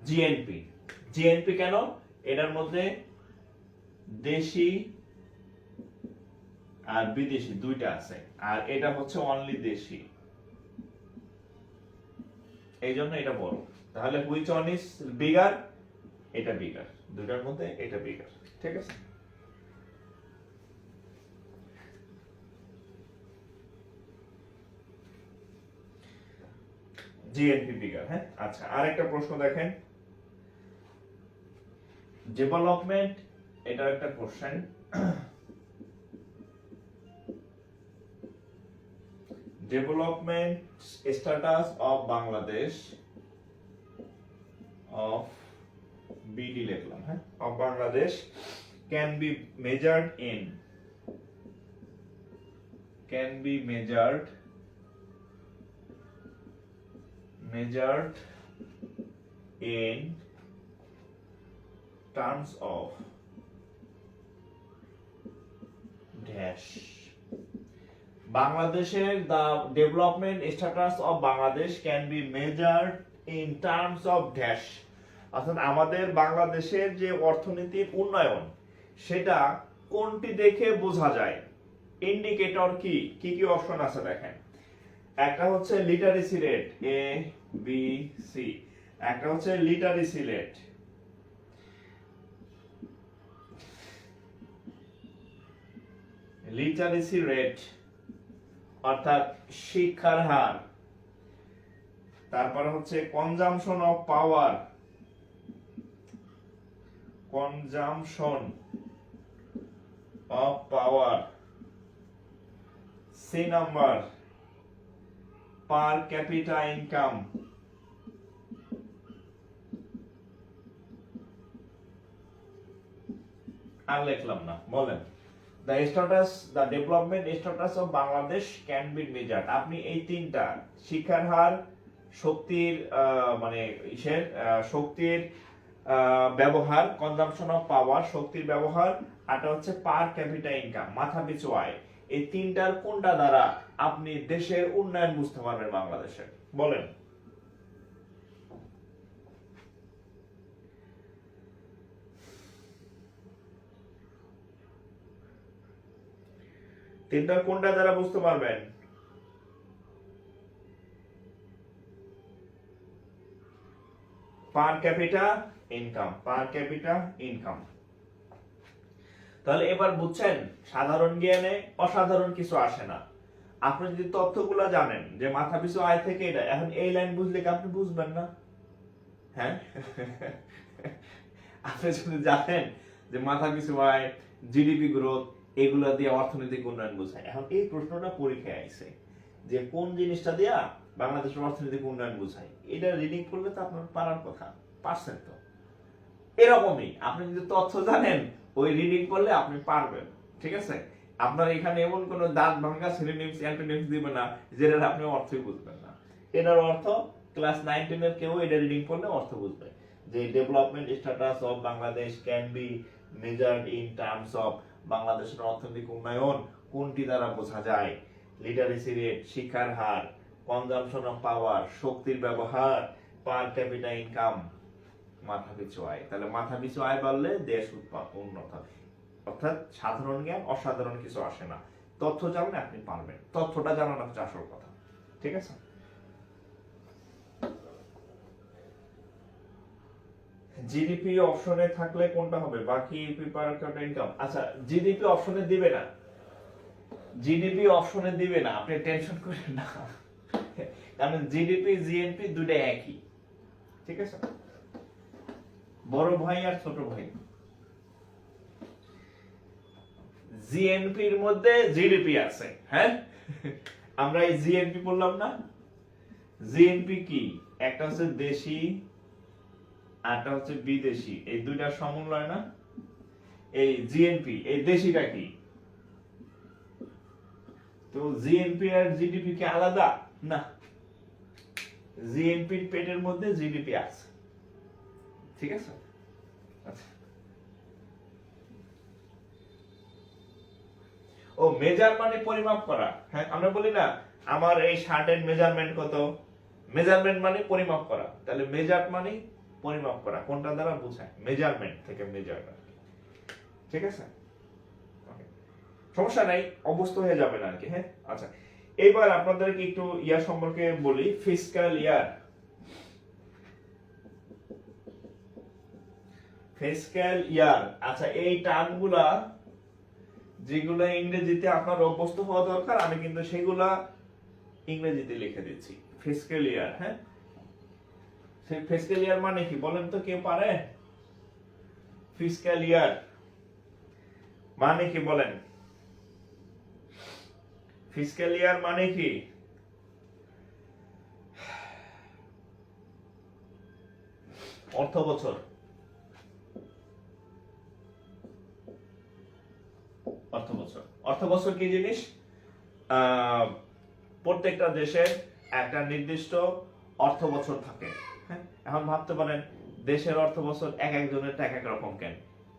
জিএনপি। জিএনপি কেন? এটার মধ্যে দেশি আর বিদেশি দুইটা আছে, আর এটা হচ্ছে অনলি দেশি, এই জন্য এটা বড়। তাহলে হুইচ ওয়ান ইজ বিগার? এটা বিগার, দুইটার মধ্যে এটা বিগার। ঠিক আছে? GNP figure. হ্যাঁ, আচ্ছা আরেকটা প্রশ্ন দেখেন, ডেভেলপমেন্ট, এটা একটা question. Development status of Bangladesh of BD লিখলাম, হ্যাঁ, of Bangladesh can be measured in, can be measured in terms of dash। বাংলাদেশের the development status of Bangladesh can be measured in terms of dash, অর্থাৎ আমাদের বাংলাদেশের যে অর্থনৈতিক উন্নয়ন সেটা কোনটি দেখে বোঝা যায়। ইন্ডিকেটর কি কি কি অপশন আছে দেখেন, একটা হচ্ছে লিটারেসি রেট এ বি সি, একটা হচ্ছে লিটারেসি রেট, লিটারেসি রেট অর্থাৎ শিক্ষার হার, তারপরে হচ্ছে consumption of power, consumption of power, C number per capita income, আর লিখলাম না, বলেন the status, the development status of Bangladesh can be measured। আপনি এই তিনটা শিক্ষার হার, শক্তির মানে ইসের শক্তির ব্যবহার, কনজাম্পশন অফ পাওয়ার শক্তির ব্যবহার, আরটা হচ্ছে পার ক্যাপিটা ইনকাম মাথা পিছু আয়, এই তিনটার কোনটা দ্বারা আপনি দেশের উন্নয়ন বুঝতে পারবেন বাংলাদেশের, বলেন। তিনটার কোনটা দ্বারা বুঝতে পারবেন? পার ক্যাপিটা ইনকাম, পার ক্যাপিটা ইনকাম। তাহলে এবার বুঝছেন, সাধারণ জ্ঞানে অসাধারণ কিছু আসে না। আপনি যদি তথ্যগুলো জানেন যে মাথা পিছু আয় থেকে এটা, এখন এই লাইন বুঝলে কি আপনি বুঝবেন না? হ্যাঁ, আপনি যদি জানেন যে মাথা পিছু আয়, জিডিপি গ্রোথ, এগুলা দিয়ে অর্থনৈতিক উন্নয়ন বোঝায়। এখন এই প্রশ্নটা পরীক্ষায় আইছে যে কোন জিনিসটা দিয়া বাংলাদেশের অর্থনৈতিক উন্নয়ন বোঝায়, এটা রিডিং করলে তো আপনার পারার কথা, পারছেন তো। এরকমই আপনি যদি তথ্য জানেন, ওই রিডিং করলে আপনি পারবেন, ঠিক আছে। আপনার এখানে এমন কোন দাঁত ভাঙা সিনোনিমস অ্যান্টোনিমস দিবে না যেটার আপনি অর্থই বুঝবেন না। এটার অর্থ ক্লাস 9-10 এর কেউ এটা রিডিং করলে অর্থ বুঝবে যে development status of Bangladesh can be measured in terms of, বাংলাদেশের অর্থনৈতিক উন্নয়ন কোনটি দ্বারা বোঝা যায়, লিটারেসি রেট শিক্ষার হার, কনজাম্পশন অফ পাওয়ার শক্তির ব্যবহার, পার ক্যাপিটা ইনকাম মাথা পিছু আয়। তাহলে মাথা পিছু আয় বাড়লে দেশ উন্নত হবে। অর্থাৎ সাধারণ জ্ঞান অসাধারণ কিছু আসে না, তথ্য জানলে আপনি পারবেন, তথ্যটা জানানো হচ্ছে আসল কথা, ঠিক আছে। জিডিপি অপশনে থাকলে কোনটা হবে, বাকি পার ক্যাপিটা ইনকাম। আচ্ছা, জিডিপি অপশনে দিবে না, জিডিপি অপশনে দিবে না, আপনি টেনশন করেন না, কারণ জিডিপি জিএনপি দুটো একই, ঠিক আছে। বড় ভাই আর ছোট ভাই, জিএনপির মধ্যে জিডিপি আছে, হ্যাঁ, আমরা এই জিএনপি বললাম না। জিএনপি কি, একটা হচ্ছে দেশি আরটা হচ্ছে বিদেশি, এই দুইটার সমন্বয় না এই জিএনপি। এই দেশিটা কি, তো জিএনপি আর জিডিপি কি আলাদা না, জিএনপির পেটের মধ্যে জিডিপি আছে, ঠিক আছে। আচ্ছা, ও মেজার মানে পরিমাপ করা, হ্যাঁ, আমরা বলি না আমার এই শার্টের মেজারমেন্ট কত, মেজারমেন্ট মানে পরিমাপ করা, তাহলে মেজার মানে পরিমাপ করা, কোনটা দ্বারা বোঝায়, মেজারমেন্ট থেকে মেজার, ঠিক আছে। সমস্যা নাই, অবস্থা হয়ে যাবে না আর কি, হ্যাঁ। আচ্ছা, এবার আপনাদেরকে একটু ইয়ার সম্পর্কে বলি, ফিসক্যাল ইয়ার। ফিসক্যাল ইয়ার, আচ্ছা এই টার্মগুলা যেগুলো ইংরেজিতে আপনার অভ্যস্ত হওয়া দরকার, আমি কিন্তু সেগুলা ইংরেজিতে লিখে দিচ্ছি। ফিসক্যাল ইয়ার, হ্যাঁ, ফিসক্যাল ইয়ার মানে কি বলেন তো, কেউ পারে? ফিসক্যাল ইয়ার মানে কি বলেন? ফিসক্যাল ইয়ার মানে কি? অর্থ বছর। অর্থ বছর, অর্থ বছর কি জিনিস? প্রত্যেকটা দেশের একটা নির্দিষ্ট অর্থ বছর থাকে। হ্যাঁ, এখন ভাবতে পারেন দেশের অর্থ বছর এক একজনের এক এক রকম, কেন?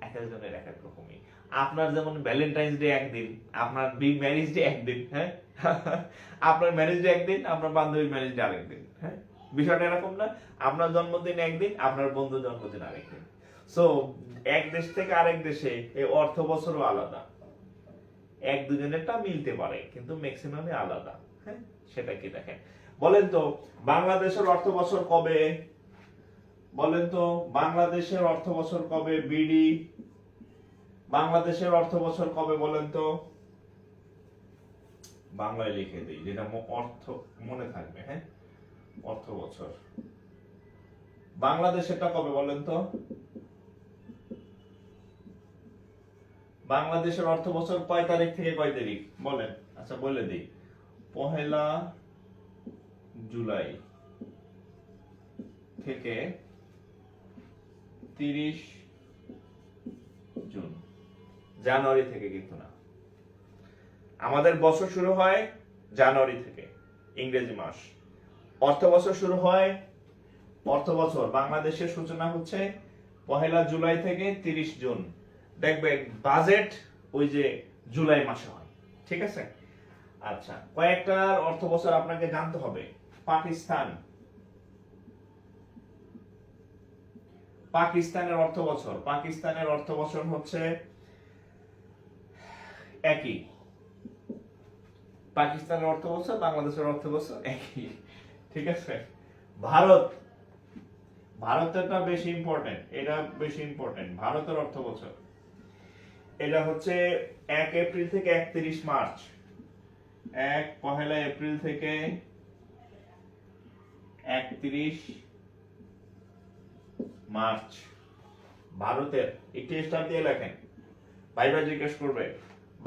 এক একজনের এক এক রকমই। আপনার যেমন ভ্যালেন্টাইন্স ডে একদিন, আপনার ম্যারেজ ডে একদিন, হ্যাঁ আপনার ম্যারেজ ডে একদিন, আপনার বান্ধবীর ম্যারেজ ডে আরেকদিন। হ্যাঁ, বিষয়টা এরকম না? আপনার জন্মদিন একদিন, আপনার বন্ধুর জন্মদিন আরেকদিন। সো এক দেশ থেকে আরেক দেশে এই অর্থ বছরও আলাদা। এক দুজনেরটা মিলতে পারে কিন্তু ম্যাক্সিমামে আলাদা। হ্যাঁ, সেটা কি দেখেন। বলেন তো বাংলাদেশের অর্থ বছর কবে? বলেন তো বাংলাদেশের অর্থ বছর কবে? বিডি বাংলাদেশের অর্থ বছর কবে বলেন তো? বাংলায় লিখে দিই, যেটা অর্থ মনে থাকবে। হ্যাঁ, অর্থ বছর বাংলাদেশেরটা কবে বলেন তো? বাংলাদেশের অর্থ বছর কয় তারিখ থেকে কয় তারিখ বলেন? আচ্ছা বলে দিই, 1 জুলাই থেকে 30 জুন। জানুয়ারি থেকে কিন্তু না, আমাদের বছর শুরু হয় জানুয়ারি থেকে, ইংরেজি মাস। অর্থ বছর শুরু হয়, অর্থ বছর বাংলাদেশের সূচনা হচ্ছে 1 জুলাই থেকে 30 জুন। দেখবেন বাজেট ওই যে জুলাই মাসে হয়, ঠিক আছে? আচ্ছা, কয়েকটা অর্থ বছর আপনাকে জানতে হবে। পাকিস্তানের অর্থ বছর, পাকিস্তানের অর্থ বছর হচ্ছে একই। পাকিস্তানের অর্থ বছর বাংলাদেশের অর্থ বছর একই, ঠিক আছে? ভারতেরটা বেশি ইম্পর্টেন্ট, এটা বেশি ইম্পর্টেন্ট। ভারতের অর্থ বছর এটা হচ্ছে 1 এপ্রিল থেকে 31 মার্চ। 1 এপ্রিল থেকে 31 মার্চ। ভারতের একটু স্টার দিয়ে লেখেন, ভাই জিজ্ঞেস করবে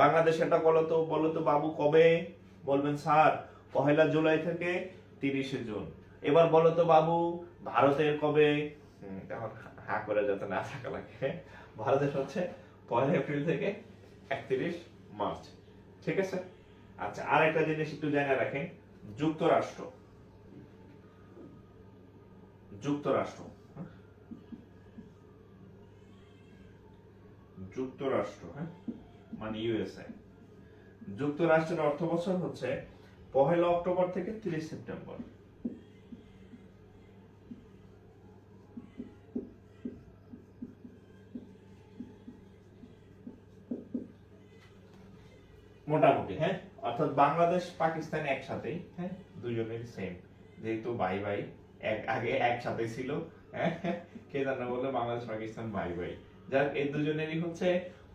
বাংলাদেশেরটা বলো তো বাবু কবে? বলবেন স্যার 1 জুলাই থেকে 30 জুন। এবার বলো তো বাবু ভারতের কবে? তখন হা করে যাতে না থাকা লাগে। ভারতের হচ্ছে 1 এপ্রিল থেকে 31 মার্চ, ঠিক আছে? আচ্ছা, আর একটা জিনিস একটু জেনে রাখেন, যুক্তরাষ্ট্র, যুক্তরাষ্ট্র যুক্তরাষ্ট্র হ্যাঁ, মানে ইউএসএ। যুক্তরাষ্ট্রের অর্থ বছর হচ্ছে 1 অক্টোবর থেকে 30 সেপ্টেম্বর। মোটামুটি, হ্যাঁ, অর্থাৎ বাংলাদেশ পাকিস্তান একসাথেই, হ্যাঁ, দুজনের সেম, যেহেতু ভাই ভাই আগে একসাথে ছিল। হ্যাঁ, কে জানা বলে বাংলাদেশ পাকিস্তান ভাই ভাই। যাক, এই দুজনেরই হচ্ছে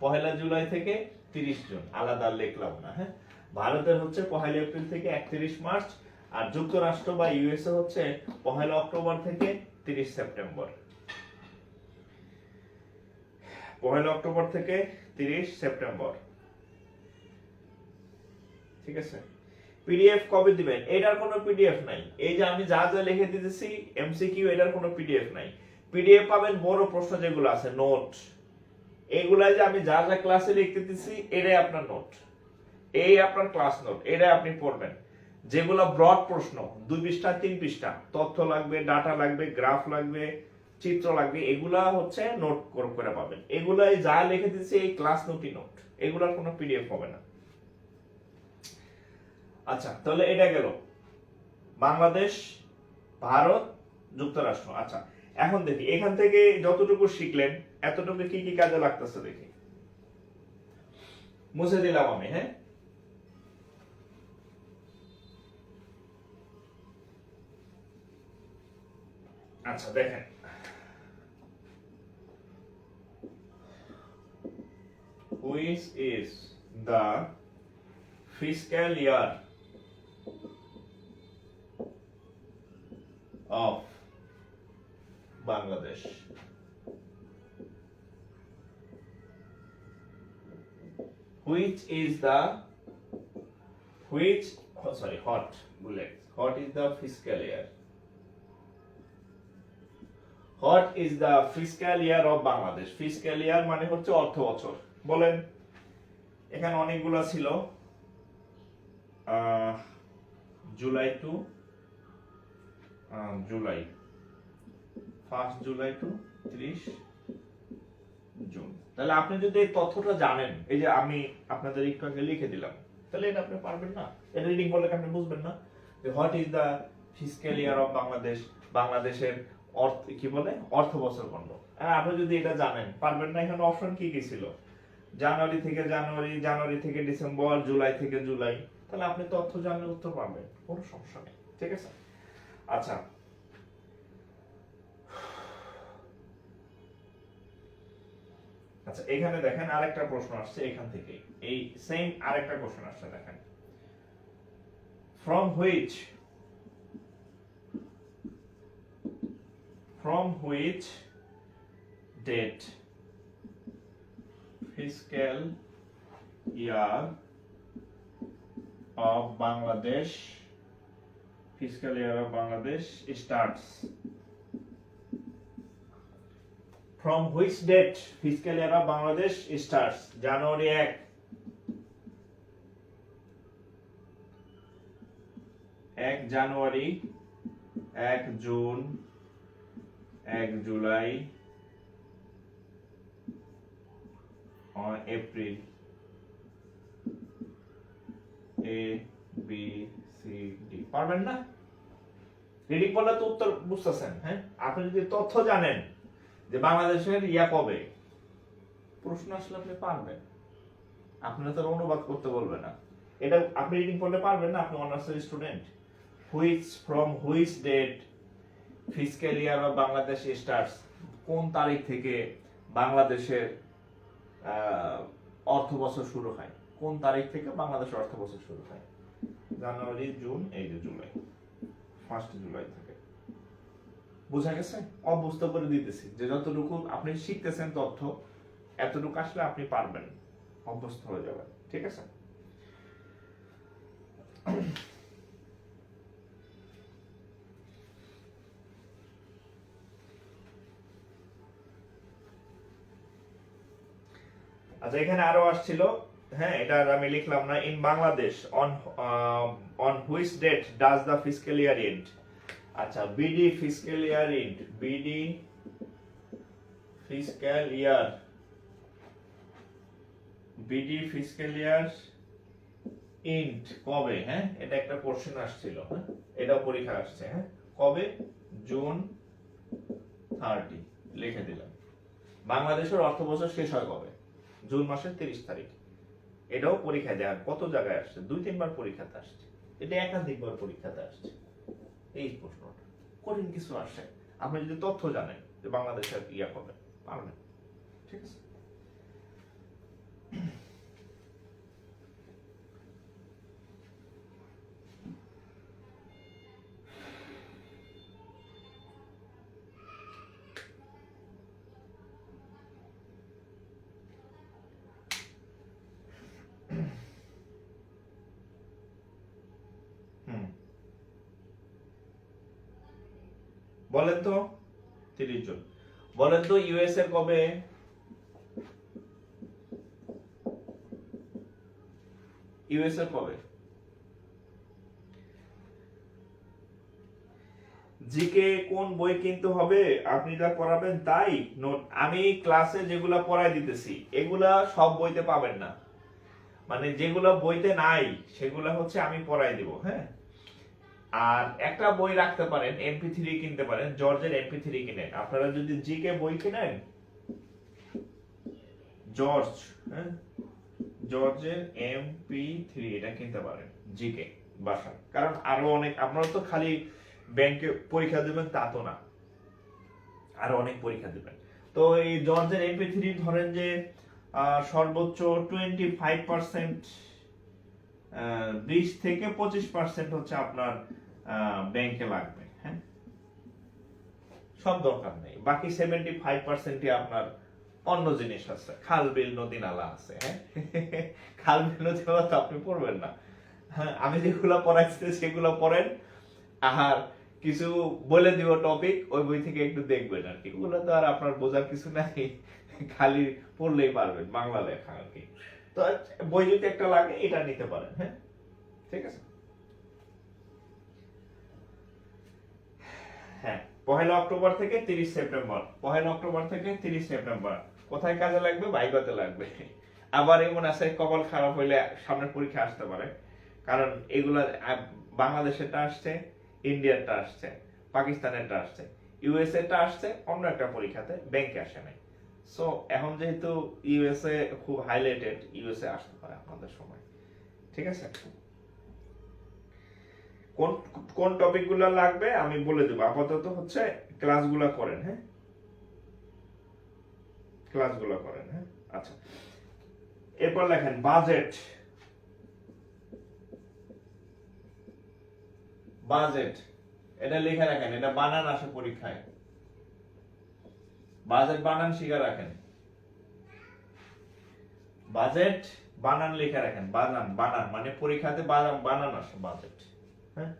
1 জুলাই থেকে 30 জুন, আলাদা লিখলাম না। হ্যাঁ, ভারতের হচ্ছে 1 এপ্রিল থেকে 31 মার্চ, আর যুক্তরাষ্ট্র বা ইউএসএ হচ্ছে 1 অক্টোবর থেকে 30 সেপ্টেম্বর। 1 অক্টোবর থেকে 30 সেপ্টেম্বর, ঠিক আছে? পিডিএফ কবে দিবেন? এটার কোনো পিডিএফ নাই। এই যে আমি যা যা লিখে দিতেছি এমসিকিউ, এটার কোনো পিডিএফ নাই। পিডিএফ পাবেন বড় প্রশ্ন যেগুলো আছে, নোট, এগুলা যে আমি যা যা ক্লাসে লিখতে দিতেছি এটাই আপনার নোট, এই আপনার ক্লাস নোট, এটাই আপনি পড়বেন। যেগুলো ব্রড প্রশ্ন 2 পৃষ্ঠা 3 পৃষ্ঠা তথ্য লাগবে, ডাটা লাগবে, গ্রাফ লাগবে, চিত্র লাগবে, এগুলা হচ্ছে নোট করে পাবেন। এগুলাই যা লিখে দিতেছি এই ক্লাস নোটই নোট, এগুলার কোনো পিডিএফ হবে না। আচ্ছা, তাহলে এটা গেল বাংলাদেশ, ভারত, যুক্তরাষ্ট্র। আচ্ছা, এখন দেখি এখান থেকে যতটুকু শিখলেন এতটুকু কি কি কাজে লাগতেছে দেখি। মুছে দিলাম আমি। হ্যাঁ, আচ্ছা দেখেন, which is the fiscal year of Bangladesh. Which is the which oh, sorry what bullets what is the fiscal year? What is the fiscal year of Bangladesh? Fiscal year মানে হচ্ছে অর্থ বছর। বলেন, এখানে অনেকগুলো ছিল, July to July 1 July to 30 June. তাহলে আপনি যদি এই তথ্যটা জানেন, এই যে আমি আপনাদের একটু আগে লিখে দিলাম, তাহলে এটা আপনি পারবেন না? এটা রিডিং করলে আপনি বুঝবেন না যে what is the fiscal year of Bangladesh, বাংলাদেশের অর্থ কি বলে, অর্থ বছর খণ্ড। আপনি যদি এটা জানেন, পারবেন না। এখানে অপশন কি কি ছিল? জানুয়ারি থেকে জানুয়ারি, জানুয়ারি থেকে ডিসেম্বর, জুলাই থেকে জুলাই। তাহলে আপনি তথ্য জানলে উত্তর পারবেন, কোনো সমস্যা নেই। ঠিক আছে? আচ্ছা, আচ্ছা এখানে দেখেন আরেকটা প্রশ্ন আসছে এখান থেকে, এই সেম আরেকটা কোশ্চেন আসছে, দেখেন from which date fiscal year of Bangladesh starts? From which date fiscal year of Bangladesh starts? January 1 January, 1 June, 1 July, April. A B C D. পারবেন না? রিডিং করলে তো উত্তর বুঝতেছেন। হ্যাঁ, আপনি যদি তথ্য জানেন যে বাংলাদেশের ইয়া কবে, প্রশ্ন আসলে আপনি পারবেন। আপনারা তো অনুবাদ করতে বলবে না, এটা আপনি রিডিং করলে পারবেন না। আপনি অনার্সের student. from which date fiscal year of Bangladesh starts? কোন তারিখ থেকে বাংলাদেশের অর্থ বছর শুরু হয়? কোন তারিখ থেকে বাংলাদেশের অর্থ বছর শুরু হয়? জানুয়ারি, জুন, এই যে জুলাই, 1 জুলাই থেকে। বুঝা গেছে? অভ্যস্ত করে দিতেছি যে যতটুকু আপনি শিখতেছেন তথ্য, এতটুকু আসলে আপনি পারবেন, অভ্যস্ত হয়ে যাবেন। ঠিক আছে? আচ্ছা, এখানে আরো আসছিল। হ্যাঁ, এটা আমি লিখলাম না। In Bangladesh on which date does the fiscal year end? আচ্ছা, BD fiscal year end, BD fiscal year end কবে? হ্যাঁ, এটা একটা কোশ্চেন আসছিল। হ্যাঁ, এটা পরীক্ষা আসছে। হ্যাঁ, কবে? জুন 30 লিখে দিলাম। বাংলাদেশের অর্থ বছর শেষ হয় কবে? জুন মাসের 30 তারিখ। এটাও পরীক্ষায় দেওয়ার কত জায়গায় আসছে, 2-3 বার পরীক্ষাতে আসছে। এটা একাধিকবার পরীক্ষাতে আসছে এই প্রশ্নটা। কঠিন কিছু আসে, আপনি যদি তথ্য জানেন যে বাংলাদেশের ইয়া কবে, পারবেন। ঠিক আছে? বলেন তো, 30 জন। বলেন তো ইউএস এর কবে? ইউএস এর কবে? জিকে কোন বই কিনতে হবে? আপনি যা পড়াবেন তাই নোট। আমি ক্লাসে যেগুলা পড়াই দিতেছি এগুলা সব বইতে পাবেন না, মানে যেগুলা বইতে নাই সেগুলা হচ্ছে আমি পড়াই দিব। হ্যাঁ, আর একটা বই রাখতে পারেন, MP3 কিনতে পারেন, জর্জের MP3 কিনেন। আপনারা যদি জিকে বই কিনেন, জর্জ, হ্যাঁ, জর্জের MP3 এটা কিনতে পারেন জিকে বাসায়। কারণ আরো অনেক, আপনারা তো খালি ব্যাংকে পরীক্ষা দিবেন তা তো না, আরো অনেক পরীক্ষা দিবেন। তো এই জর্জের MP3 ধরেন যে সর্বোচ্চ 25%, 20 থেকে 25% হচ্ছে আপনার ব্যাংকে লাগবে। হ্যাঁ, সব দরকার নেই, বাকি 75%ই আপনার অন্য জিনিস আছে, খাল বিল নদী নালা আছে। হ্যাঁ, খাল বিল নদী নালা তো আপনি পড়বেন না। হ্যাঁ, আমি যেগুলো পড়াইছি সেগুলো পড়েন, আর কিছু বলে দিব টপিক, ওই বই থেকে একটু দেখবেন আর কি। ওগুলো তো আর আপনার বোঝার কিছু নাই, খালি পড়লেই পারবেন, বাংলা লেখা আর কি। তো বই যদি একটা লাগে এটা নিতে পারেন। হ্যাঁ, ঠিক আছে। হ্যাঁ, 1 অক্টোবর থেকে 30 সেপ্টেম্বর, 1 অক্টোবর থেকে 30 সেপ্টেম্বর কোথায় কাজে লাগবে? ভাইভাতে লাগবে। আবার এমন আছে কপাল খারাপ হইলে সামনের পরীক্ষা আসতে পারে, কারণ এগুলা বাংলাদেশেরটা আসছে, ইন্ডিয়ানটা আসছে, পাকিস্তানেরটা আসছে, ইউএসএ আসছে অন্য একটা পরীক্ষাতে, ব্যাংকে আসে নাই। সো এখন যেহেতু ইউএসএ খুব হাইলাইটেড, ইউএসএ আসতে পারে আপনাদের সময়। ঠিক আছে, কোন কোন টপিকগুলো লাগবে আমি বলে দেবো। আপাতত হচ্ছে ক্লাসগুলো করেন। হ্যাঁ, ক্লাসগুলো করেন। হ্যাঁ, আচ্ছা, এরপর লেখেন বাজেট। বাজেট এটা লিখে রাখেন, এটা বানান আসে পরীক্ষায়। বাজেট বানান শিখে রাখেন, বাজেট বানান লিখে রাখেন। বানান বানান মানে পরীক্ষাতে বানান আসে বাজেট। হ্যাঁ,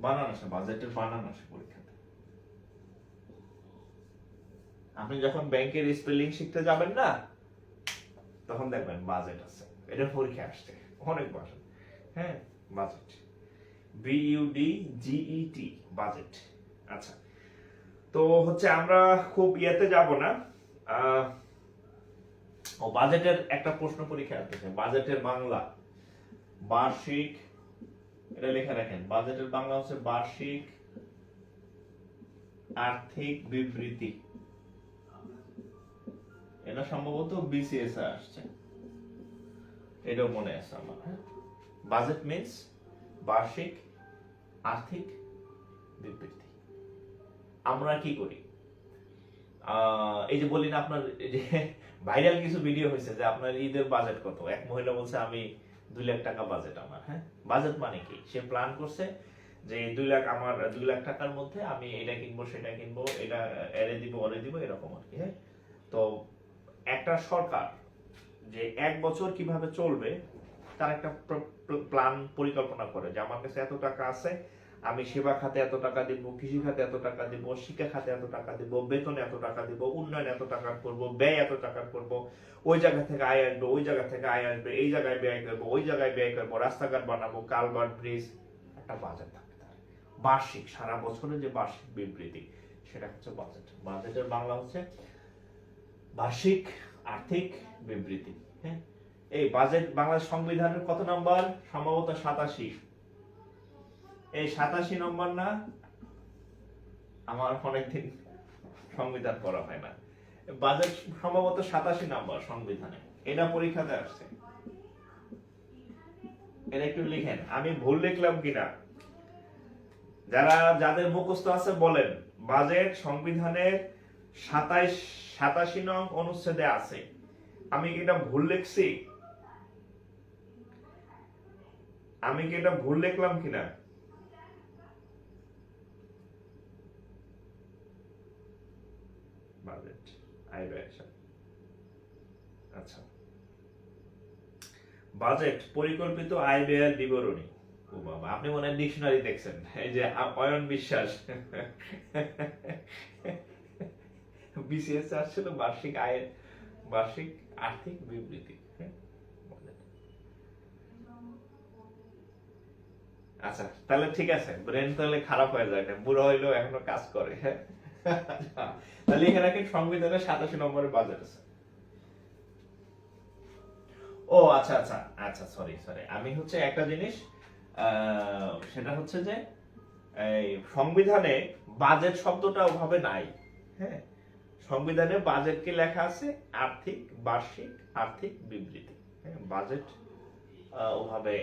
বানান আসে, বাজেটের বানান আসে পরীক্ষাতে। আপনি যখন ব্যাংকের স্পেলিং শিখতে যাবেন না, তখন দেখবেন বাজেট আছে, এটা পরীক্ষা আসছে অনেকবার। হ্যাঁ, বাজেট, BUDGET, বাজেট। আচ্ছা, তো হচ্ছে আমরা খুব ইয়েতে যাব না। ও বাজেটের একটা প্রশ্ন পরীক্ষা আসতেছে, বাজেটের বাংলা বার্ষিক, এটা লিখে রাখেন। বাজেটের বাংলা হচ্ছে বার্ষিক আর্থিক বিবৃতি। এটা সম্ভবত BCS এ আসছে, এটাও মনে আছে আমার। বাজেট মিন্স বার্ষিক আর্থিক বিবৃতি। আমরা কি করি, এই যে বলি না আপনার, যে ভাইরাল কিছু ভিডিও হয়েছে যে আপনার ঈদের বাজেট কত, এক মহিলা বলছে আমি 2 লাখ টাকা বাজেট আমার। হ্যাঁ, বাজেট মানে কি? সে প্ল্যান করছে যে 2 লাখ, আমার 2 লাখ টাকার মধ্যে আমি এটা কিনবো, সেটা কিনবো, এটা এরে দিব, ওরে দিব, এরকম আর কি। হ্যাঁ, তো একটা সরকার যে 1 বছর কিভাবে চলবে তার একটা প্ল্যান, পরিকল্পনা করে যে আমার কাছে এত টাকা আছে, আমি সেবা খাতে এত টাকা দিব, কৃষি খাতে এত টাকা দিব, শিক্ষা খাতে এত টাকা দিব, বেতনে এত টাকা দিব, উন্নয়ন এত টাকা করব, ব্যয় এত টাকা করব, ওই জায়গা থেকে আয় আসবে, ওই জায়গা থেকে আয় আসবে, এই জায়গায় ব্যয় করবো, ওই জায়গায় ব্যয় করবো, রাস্তাঘাট বানাবো, কালভার্ট, ব্রিজ, একটা বাজেট থাকতে পারে। বার্ষিক, সারা বছরের যে বার্ষিক বিবৃতি, সেটা হচ্ছে বাজেট। বাজেটের বাংলা হচ্ছে বার্ষিক আর্থিক বিবৃতি। হ্যাঁ, এই বাজেট বাংলাদেশ সংবিধানের কত নম্বর? সম্ভবত 87। এই 87 নম্বর না, আমার অনেকদিন সংবিধান পড়া হয় না। বাজেট সম্ভবত 87 নম্বর সংবিধানে, এটা পরীক্ষাতে আসছে। এটা একটু লিখেন, আমি ভুল লিখলাম কিনা যাদের মুখস্থ আছে বলেন। বাজেট সংবিধানের 87 নং অনুচ্ছেদে আছে, আমি কি এটা ভুল লিখছি? আমি কি এটা ভুল লিখলাম কিনা? বাজেট, আয় ব্যয়। আচ্ছা, বাজেট পরিকল্পিত আয় ব্যয়ের বিবরণী। ও বাবা, আপনি মনে হয় ডিকশনারি দেখছেন, এই যে অয়ন বিশ্বাস BCS আসছিল বার্ষিক আয়ের, বার্ষিক আর্থিক বিবৃতি। আচ্ছা, তাহলে ঠিক আছে, ব্রেন তাহলে খারাপ হয়ে যায় না, বুড়ো হইলেও এখনো কাজ করে। হ্যাঁ, তাহলে এখানে রাখেন সংবিধানের 87 নম্বরের বাজেট আছে। ও আচ্ছা আচ্ছা আচ্ছা, সরি সরি, আমি হচ্ছে একটা জিনিস, সেটা হচ্ছে যে এই সংবিধানে বাজেট শব্দটা ওভাবে নাই। হ্যাঁ, সংবিধানে বাজেটকে লেখা আছে আর্থিক, বার্ষিক আর্থিক বিবৃতি। হ্যাঁ, বাজেট ওভাবে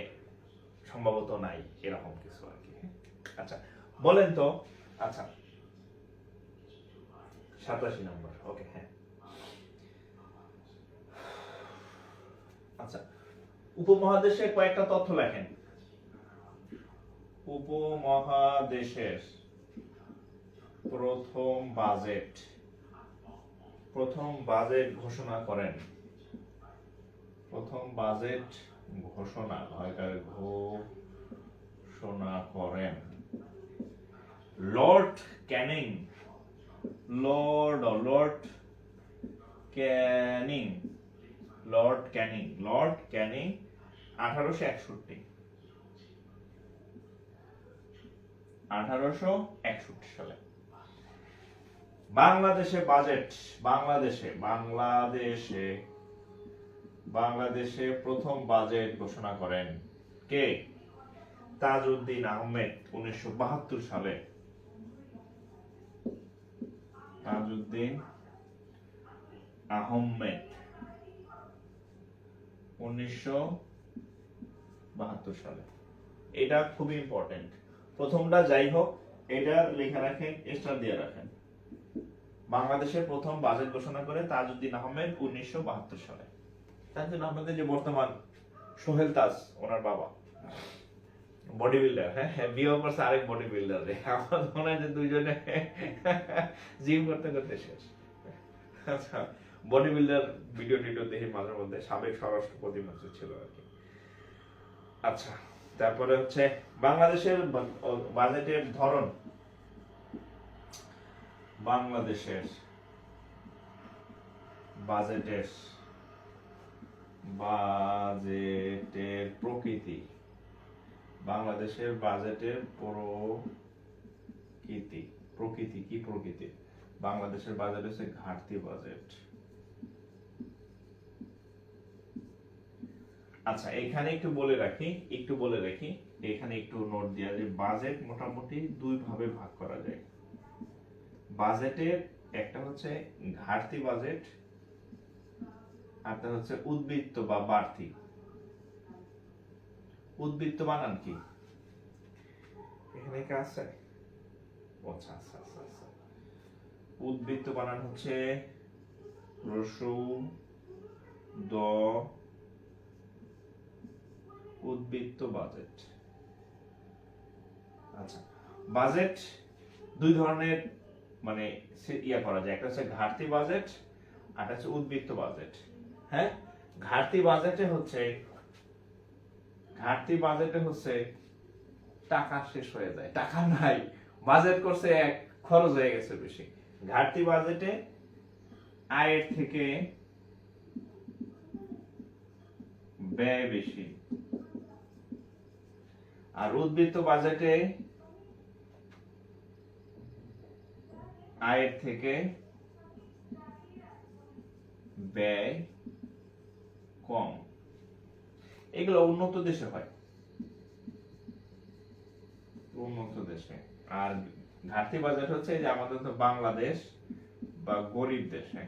সম্ভবত নাই, এরকম কিছু আর কি। আচ্ছা, বলেন তো। আচ্ছা, 87 নম্বর, ওকে। হ্যাঁ, আচ্ছা, উপমহাদেশে কয়েকটা তথ্য লেখেন। উপমহাদেশের প্রথম বাজেট ঘোষণা করেন। প্রথম বাজেট ঘোষণা ঘোষণা করেন লর্ড ক্যানিং। লর্ড ক্যানিং 1861 সালে। বাংলাদেশে প্রথম বাজেট ঘোষণা করেন কে? তাজউদ্দিন আহমেদ 1972 সালে। তাজউদ্দিন আহমেদ 1972 সালে। এটা খুবই ইম্পর্টেন্ট। প্রথমটা যাই হোক, এটা লেখা রাখেন, স্টার দিয়ে রাখেন। বাংলাদেশের প্রথম বাজেট ঘোষণা করে তাজউদ্দিন আহমেদ 1972 সালে। তাজউদ্দিন আহমেদের যে বর্তমান সোহেল তাজ, ওনার বাবা বডি বিল্ডার, হ্যাঁ, বিয়ে করছে আরেক বডি বিল্ডার রে। আমার মনে হয় যে দুইজনে জিম করতে করতে শেষ। আচ্ছা, বডি বিল্ডার ভিডিও দেখি মাঝে মধ্যে, সাবেক স্বরাষ্ট্র প্রতিমন্ত্রী ছিল আর কি। আচ্ছা, তারপরে হচ্ছে বাংলাদেশের বাজেটের ধরন, বাংলাদেশের বাজেটের প্রকৃতি, বাংলাদেশের বাজেটের প্রকৃতি কি প্রকৃতি? বাংলাদেশের বাজেট হচ্ছে ঘাটতি বাজেট। আচ্ছা, এখানে একটু বলে রাখি, এখানে একটু নোট দেওয়া যে বাজেট মোটামুটি দুই ভাবে ভাগ করা যায়। বাজেটের একটা হচ্ছে ঘাটতি বাজেট, আরটা হচ্ছে উদ্বৃত্ত বা বাড়তি। উদ্বৃত্ত বানান কি এখানে? কি আছে? আচ্ছা, উদ্বৃত্ত বানান হচ্ছে রসু দ উদ্বৃত্ত বাজেট। আচ্ছা, বাজেট দুই ধরনের মানে করা যায়, একটা হচ্ছে ঘাটতি বাজেট আর একটা হচ্ছে উদ্বৃত্ত বাজেট। হ্যাঁ, ঘাটতি বাজেটে হচ্ছে টাকা শেষ হয়ে যায়, টাকা নাই, বাজেট করছে এক, খরচ হয়ে গেছে বেশি। ঘাটতি বাজেটে আয়ের থেকে ব্যয় বেশি, আর উদ্বৃত্ত বাজেটে আয়ের থেকে ব্যয় কম। এগুলো উন্নত দেশে হয়, আর ঘাটতি বাজেট হচ্ছে যে আমাদের তো বাংলাদেশ বা গরিব দেশে।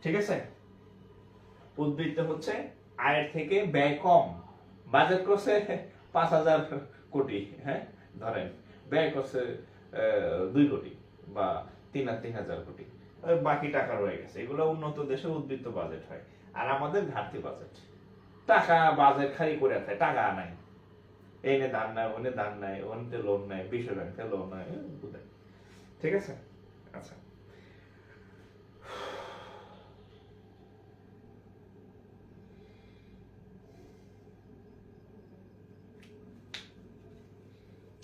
ঠিক আছে? উদ্বৃত্ত হচ্ছে আয়ের থেকে ব্যয় কম, বাজেট করছে 5,000 কোটি, হ্যাঁ ধরেন, ব্যয় করছে 2 কোটি বা 3,000 কোটি, বাকি টাকা রয়ে গেছে। এগুলো উন্নত দেশে উদ্বৃত্ত বাজেট হয়। আর আমাদের ঘাটতি বাজেট, টাকা বাজেট খালি করে আছে, টাকা নাই, এনে দান নাই, ওনে দান নাই, ওনতে লোন নাই, বিশ্ব ব্যাংকে লোন নাই। ঠিক আছে? আচ্ছা,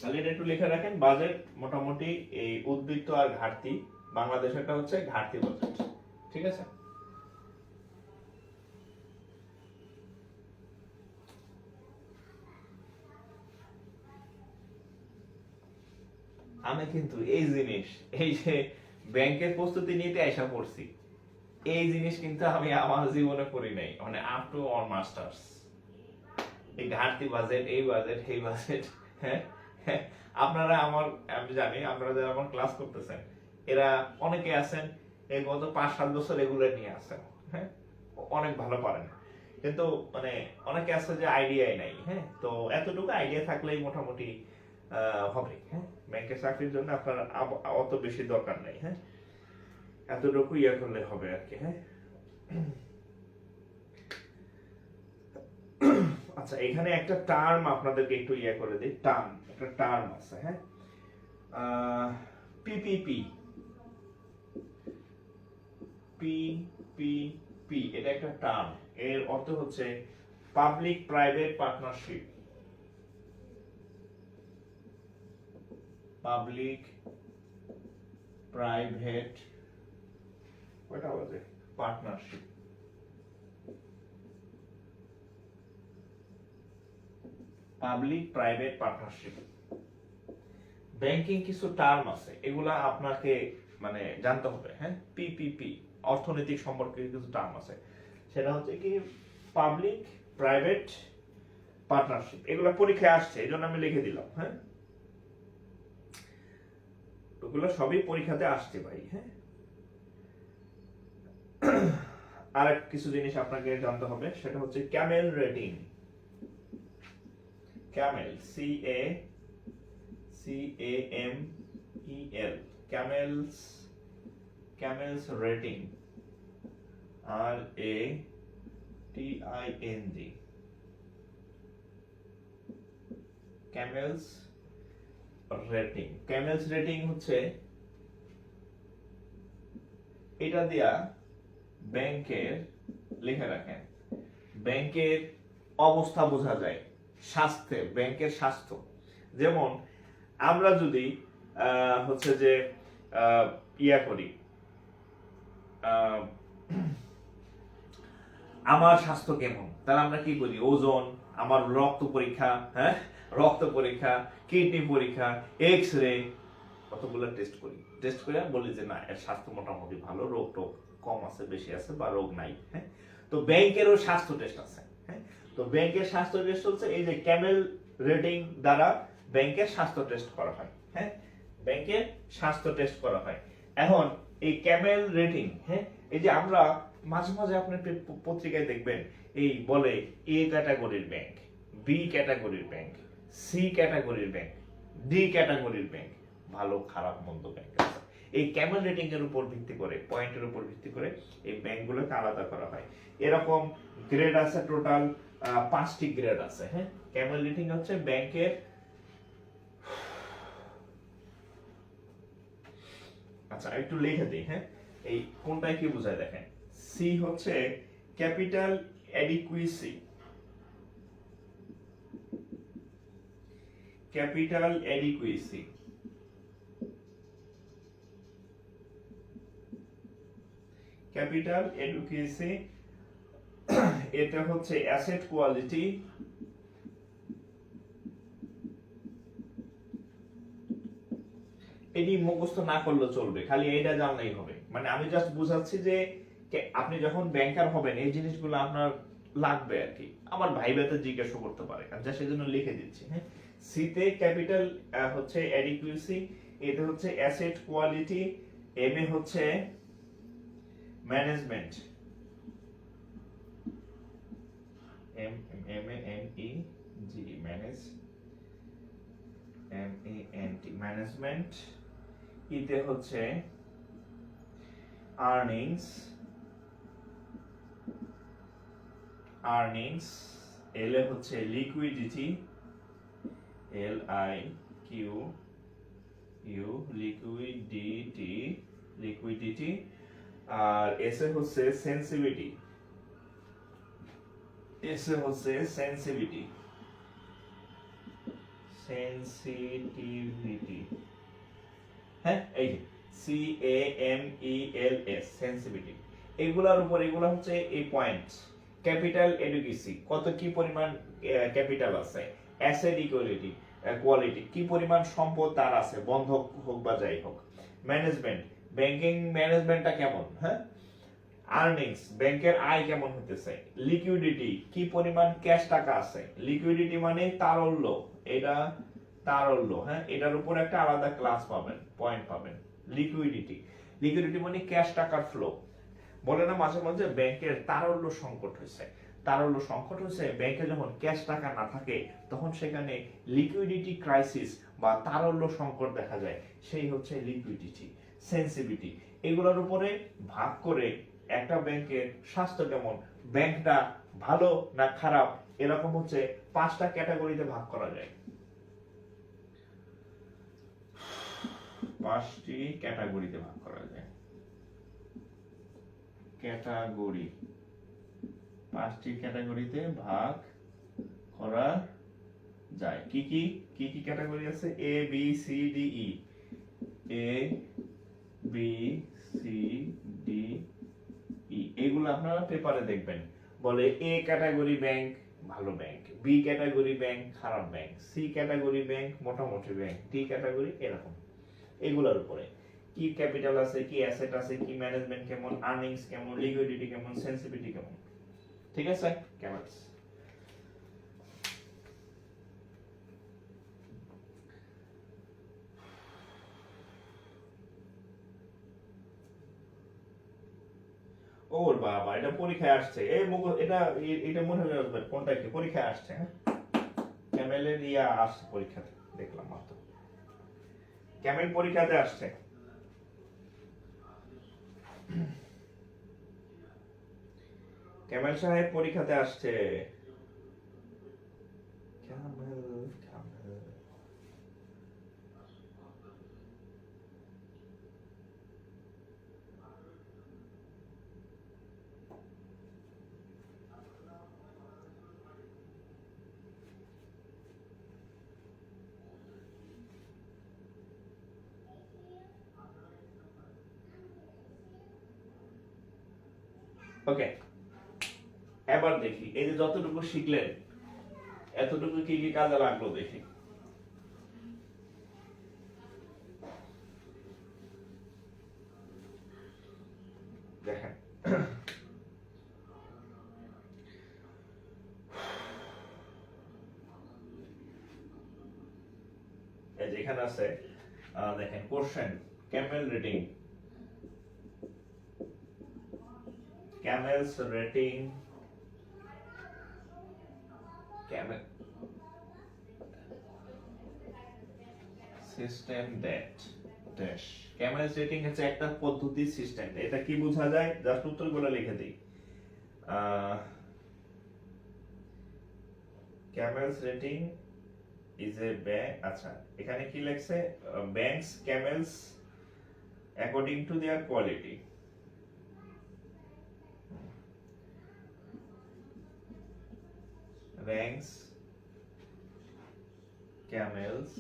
তাহলে এটা একটু লিখে রাখেন। বাজেট মোটামুটি এই উদ্বৃত্ত আর ঘাটতি, বাংলাদেশেরটা হচ্ছে ঘাটতি বাজেট। ঠিক আছে? আমি কিন্তু এই জিনিস, এই যে ব্যাংকের প্রস্তুতি নিতে আশা পড়ছি, এই জিনিস কিন্তু আমি আমার জীবনে করি নাই, মানে আপ টু অল মাস্টার্স। এই ঘাটতি বাজেট, এই বাজেট, এই বাজেট, হ্যাঁ, আপনারা আমি জানি আপনারা যারা আমার ক্লাস করতেছেন, এরা অনেকে আছেন এই গত 5-7 বছর এগুলো নিয়ে আছেন, হ্যাঁ, অনেক ভালো পারেন, কিন্তু মানে অনেকে আছে যে আইডিয়াই নাই। হ্যাঁ, তো এতটুকু আইডিয়া থাকলেই মোটামুটি হবে। হ্যাঁ, ব্যাংকের চাকরির জন্য আপনার অত বেশি দরকার নাই। হ্যাঁ, এতটুকু ইয়ে করলে হবে আর কি। হ্যাঁ, আচ্ছা, এখানে একটা টার্ম আপনাদেরকে একটু ইয়ে করে দিই। টার্ম, একটা টার্ম আছে, হ্যাঁ, পিপিপি, পিপিপি এটা একটা টার্ম। এর অর্থ হচ্ছে public private partnership, public private partnership. Public private partnership. Banking কিছু টার্ম আছে, এগুলা আপনাকে মানে জানতে হবে, হ্যাঁ। পিপিপি অর্থনৈতিক সম্পর্কে কিছু টার্ম আছে, সেটা হচ্ছে কি পাবলিক প্রাইভেট পার্টনারশিপ। এগুলা পরীক্ষায় আসছে, এই জন্য আমি লিখে দিলাম, হ্যাঁ। ওগুলো সবই পরীক্ষাতে আসছে ভাই, হ্যাঁ। আর কিছু জিনিস আপনাকে জানতে হবে, সেটা হচ্ছে Camel rating. Camel, CAMEL, CAMELS rating, RATING, CAMELS rating. CAMELS rating হচ্ছে এটা দিয়া ব্যাংকের, লিখে রাখেন, ব্যাংকের অবস্থা বোঝা যায়, স্বাস্থ্য, ব্যাংকের স্বাস্থ্য। যেমন আমরা যদি হচ্ছে যে ইয়া করি, আমার স্বাস্থ্য কেমন, তাহলে আমরা কি করি, ওজন, আমার রক্ত পরীক্ষা, হ্যাঁ, রক্ত পরীক্ষা, কিডনি পরীক্ষা, এক্স-রে, কতগুলো টেস্ট করি, টেস্ট করে বলি যে না এর স্বাস্থ্য মোটামুটি ভালো, রোগ টোগ কম আছে, বেশি আছে বা রোগ নাই, হ্যাঁ। তো ব্যাংকেরও স্বাস্থ্য টেস্ট আছে, হ্যাঁ। তো ব্যাংকের স্বাস্থ্য টেস্ট হচ্ছে এই যে ক্যামেল রেটিং দ্বারা ব্যাংকের স্বাস্থ্য টেস্ট করা হয়, হ্যাঁ, ব্যাংকের স্বাস্থ্য টেস্ট করা হয়। এখন এই ক্যামেল রেটিং, হ্যাঁ, এই যে আমরা মাঝে মাঝে আপনার পত্রিকায় দেখবেন এই বলে এ ক্যাটাগরির ব্যাংক, বি ক্যাটাগরির ব্যাংক, সি ক্যাটাগরির ব্যাংক, ডি ক্যাটাগরির ব্যাংক, ভালো খারাপ মন্দ ব্যাংক আছে। এই ক্যামেল রেটিং এর উপর ভিত্তি করে, পয়েন্টের উপর ভিত্তি করে এই ব্যাংকগুলোকে আলাদা করা হয়। এরকম গ্রেড আছে, টোটাল 5টি গ্রেড আছে, হ্যাঁ। ক্যামেল রেটিং হচ্ছে ব্যাংকের, আচ্ছা একটু লিখে দিই, হ্যাঁ, এই কোনটায় কি বোঝায় দেখেন। সি হচ্ছে capital adequacy, capital adequacy, capital adequacy. এটা হচ্ছে অ্যাসেট কোয়ালিটি, এটি মুখস্থ না করলে চলবে, খালি এইটা জানলেই হবে। মানে আমি জাস্ট বুঝাচ্ছি যে আপনি যখন ব্যাংকার হবেন এই জিনিসগুলো আপনার লাগবে আর কি। আমার ভাইবাতে জিজ্ঞাসা করতে পারে, আমি যা সেজন্য লিখে দিচ্ছি, হ্যাঁ। সিতে ক্যাপিটাল হচ্ছে অ্যাডিকুয়েসি, এটা হচ্ছে অ্যাসেট কোয়ালিটি, এম এ হচ্ছে management, M M A N E G, manage, MENT, management. ইতে হচ্ছে আর্নিংস, আর্নিংস। এল এ হচ্ছে লিকুইডিটি, LIQU, লিকুইডিটি, লিকুইডিটি। আর এস এ হচ্ছে সেন্সিটিভিটি, এস এ হচ্ছে সেন্সিটিভিটি, সেন্সিটিভিটি, হ্যাঁ। এই CAMELS, সেন্সিটিভিটি। এগুলোর উপর, এগুলো হচ্ছে এই পয়েন্টস। ক্যাপিটাল এডুকেসি, কত কি পরিমাণ ক্যাপিটাল আছে, অ্যাসেট ইকুয়ালিটি, কোয়ালিটি, কি পরিমাণ সম্পদ তার আছে, বন্ধক হোক বা যাই হোক। ম্যানেজমেন্ট, ব্যাংকিং ম্যানেজমেন্টটা কেমন, হ্যাঁ। আর্নিংস, ব্যাংকের আয় কেমন হতেছে। লিকুইডিটি, কি পরিমাণ ক্যাশ টাকা আছে। লিকুইডিটি মানে তারল্য, এটা তারল্য, হ্যাঁ। এটার উপর একটা আলাদা ক্লাস পাবেন, পয়েন্ট পাবেন। লিকুইডিটি, লিকুইডিটি মানে ক্যাশ টাকার ফ্লো। বলে না মাঝে মাঝে ব্যাংকের তারল্য সংকট হয়েছে, তারল্য সংকট হয়েছে, ব্যাংকে যখন ক্যাশ টাকা না থাকে তখন সেখানে লিকুইডিটি ক্রাইসিস বা তারল্য সংকট দেখা যায়, সেই হচ্ছে লিকুইডিটি। সেন্সিটিভিটি, এগুলোর উপরে ভাগ করে একটা ব্যাংকের স্বাস্থ্য কেমন, ব্যাংকটা ভালো না খারাপ, এরকম হচ্ছে 5টা ক্যাটাগরিতে ভাগ করা যায়। 5টি ক্যাটাগরিতে ভাগ করা যায়। ক্যাটাগরি 5টি ক্যাটাগরিতে ভাগ করা যায়। কি কি কি কি ক্যাটাগরি আছে? এ বি সি ডি ই। এ বি সি ডি ই এগুলো আপনারা পেপারে দেখবেন। বলে এ ক্যাটাগরি ব্যাংক ভালো ব্যাংক, বি ক্যাটাগরি ব্যাংক খারাপ ব্যাংক, সি ক্যাটাগরি ব্যাংক মোটামুটি ব্যাংক, ডি ক্যাটাগরি এরকম। এগুলোর উপরে কি ক্যাপিটাল আছে, কি অ্যাসেট আছে, কি ম্যানেজমেন্ট কেমন, আর্নিংস কেমন, লিকুইডিটি কেমন, সেনসিটিভিটি কেমন। ঠিক আছে কেমন? ওর বাবা, এটা পরীক্ষায় আসছে। এই এটা এটা মনে রাখবেন কোনটা কি পরীক্ষায় আসছে। হ্যাঁ, ক্যামেলের ইয়া আসছে পরীক্ষাতে, দেখলাম মাত্র ক্যামেল পরীক্ষাতে আসছে। ক্যামেল সাহেব পরীক্ষাতে আসছে। ক্যামেল ক্যামেল ওকে, এবার দেখি এই যে যতটুকু শিখলেন এতটুকু কি কি কাজে লাগলো দেখি। দেখেন এই যে এখানে আছে, দেখেন question Camel rating, CAMELS rating, Camel system that dash. CAMELS rating হচ্ছে একটা পদ্ধতি সিস্টেম। এটা কি বোঝা যায়? জাস্ট উত্তরগুলো লিখে দিই। Camels rating is a bank. আচ্ছা, এখানে কি লেখছে? Banks camels according to their quality. ranks camels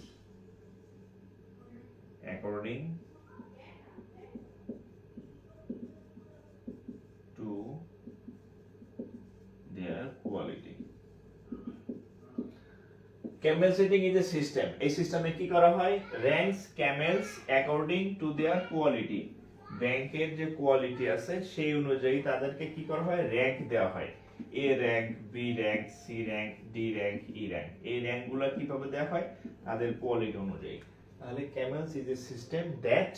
according to their quality. Camel setting is a system. এই সিস্টেমে কি করা হয়? ranks camels according to their quality. ব্যাংকের যে কোয়ালিটি আছে সেই অনুযায়ী তাদেরকে কি করা হয়? র‍্যাঙ্ক দেওয়া হয়। A rank, B rank, C rank, D rank, E rank. এই র‍্যাঙ্কগুলো কিভাবে দেওয়া হয়? তাদের কোয়ালিটি অনুযায়ী। তাহলে camels is a system that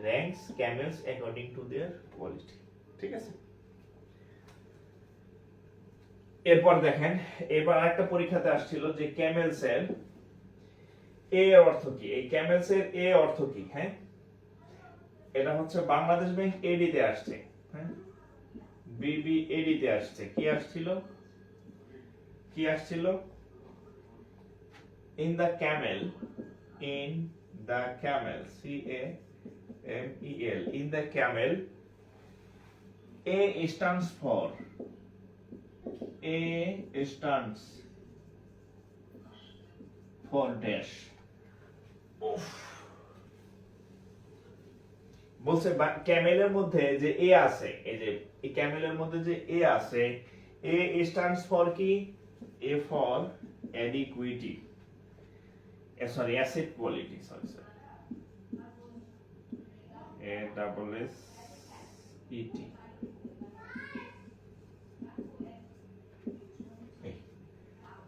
ranks camels according to their quality. ঠিক আছে? এরপর দেখেন, এবার একটা পরীক্ষাতে আসছিল যে ক্যামেলস এর এ অর্থ কি। এই ক্যামেলস এর এ অর্থ কি? হ্যাঁ, এটা হচ্ছে বাংলাদেশ ব্যাংক এডি তে আসছে। হ্যাঁ, বিবি এডি তে আসছে। কি আসছিল? কি আসছিল? In the camel, in the camel, C A M E L, in the camel A stands for, A stands for dash. বলছে ক্যামেলের মধ্যে যে এ আছে, এই যে এই ক্যামেলের মধ্যে যে এ আছে, এ স্ট্যান্ডস ফর কি? A for adequacy, sorry asset quality, sorry A double S E T.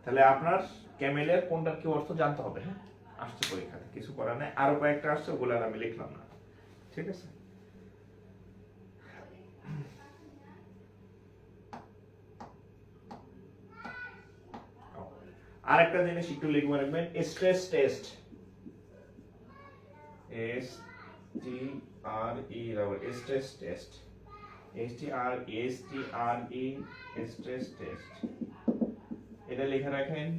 তাহলে আপনার ক্যামেলের কোনটার কি অর্থ জানতে হবে। হ্যাঁ, আসছে পরীক্ষাতে, কিছু করার নাই। আরো কয়েকটা আসছে, ওগুলো আমি লিখলাম না। ঠিক আছে? আরেকটা জিনিস একটু লিখে রাখবেন, স্ট্রেস টেস্ট, এস টি আর ই স্ট্রেস টেস্ট, এস টি আর ই স্ট্রেস টেস্ট। এটা লিখে রাখেন,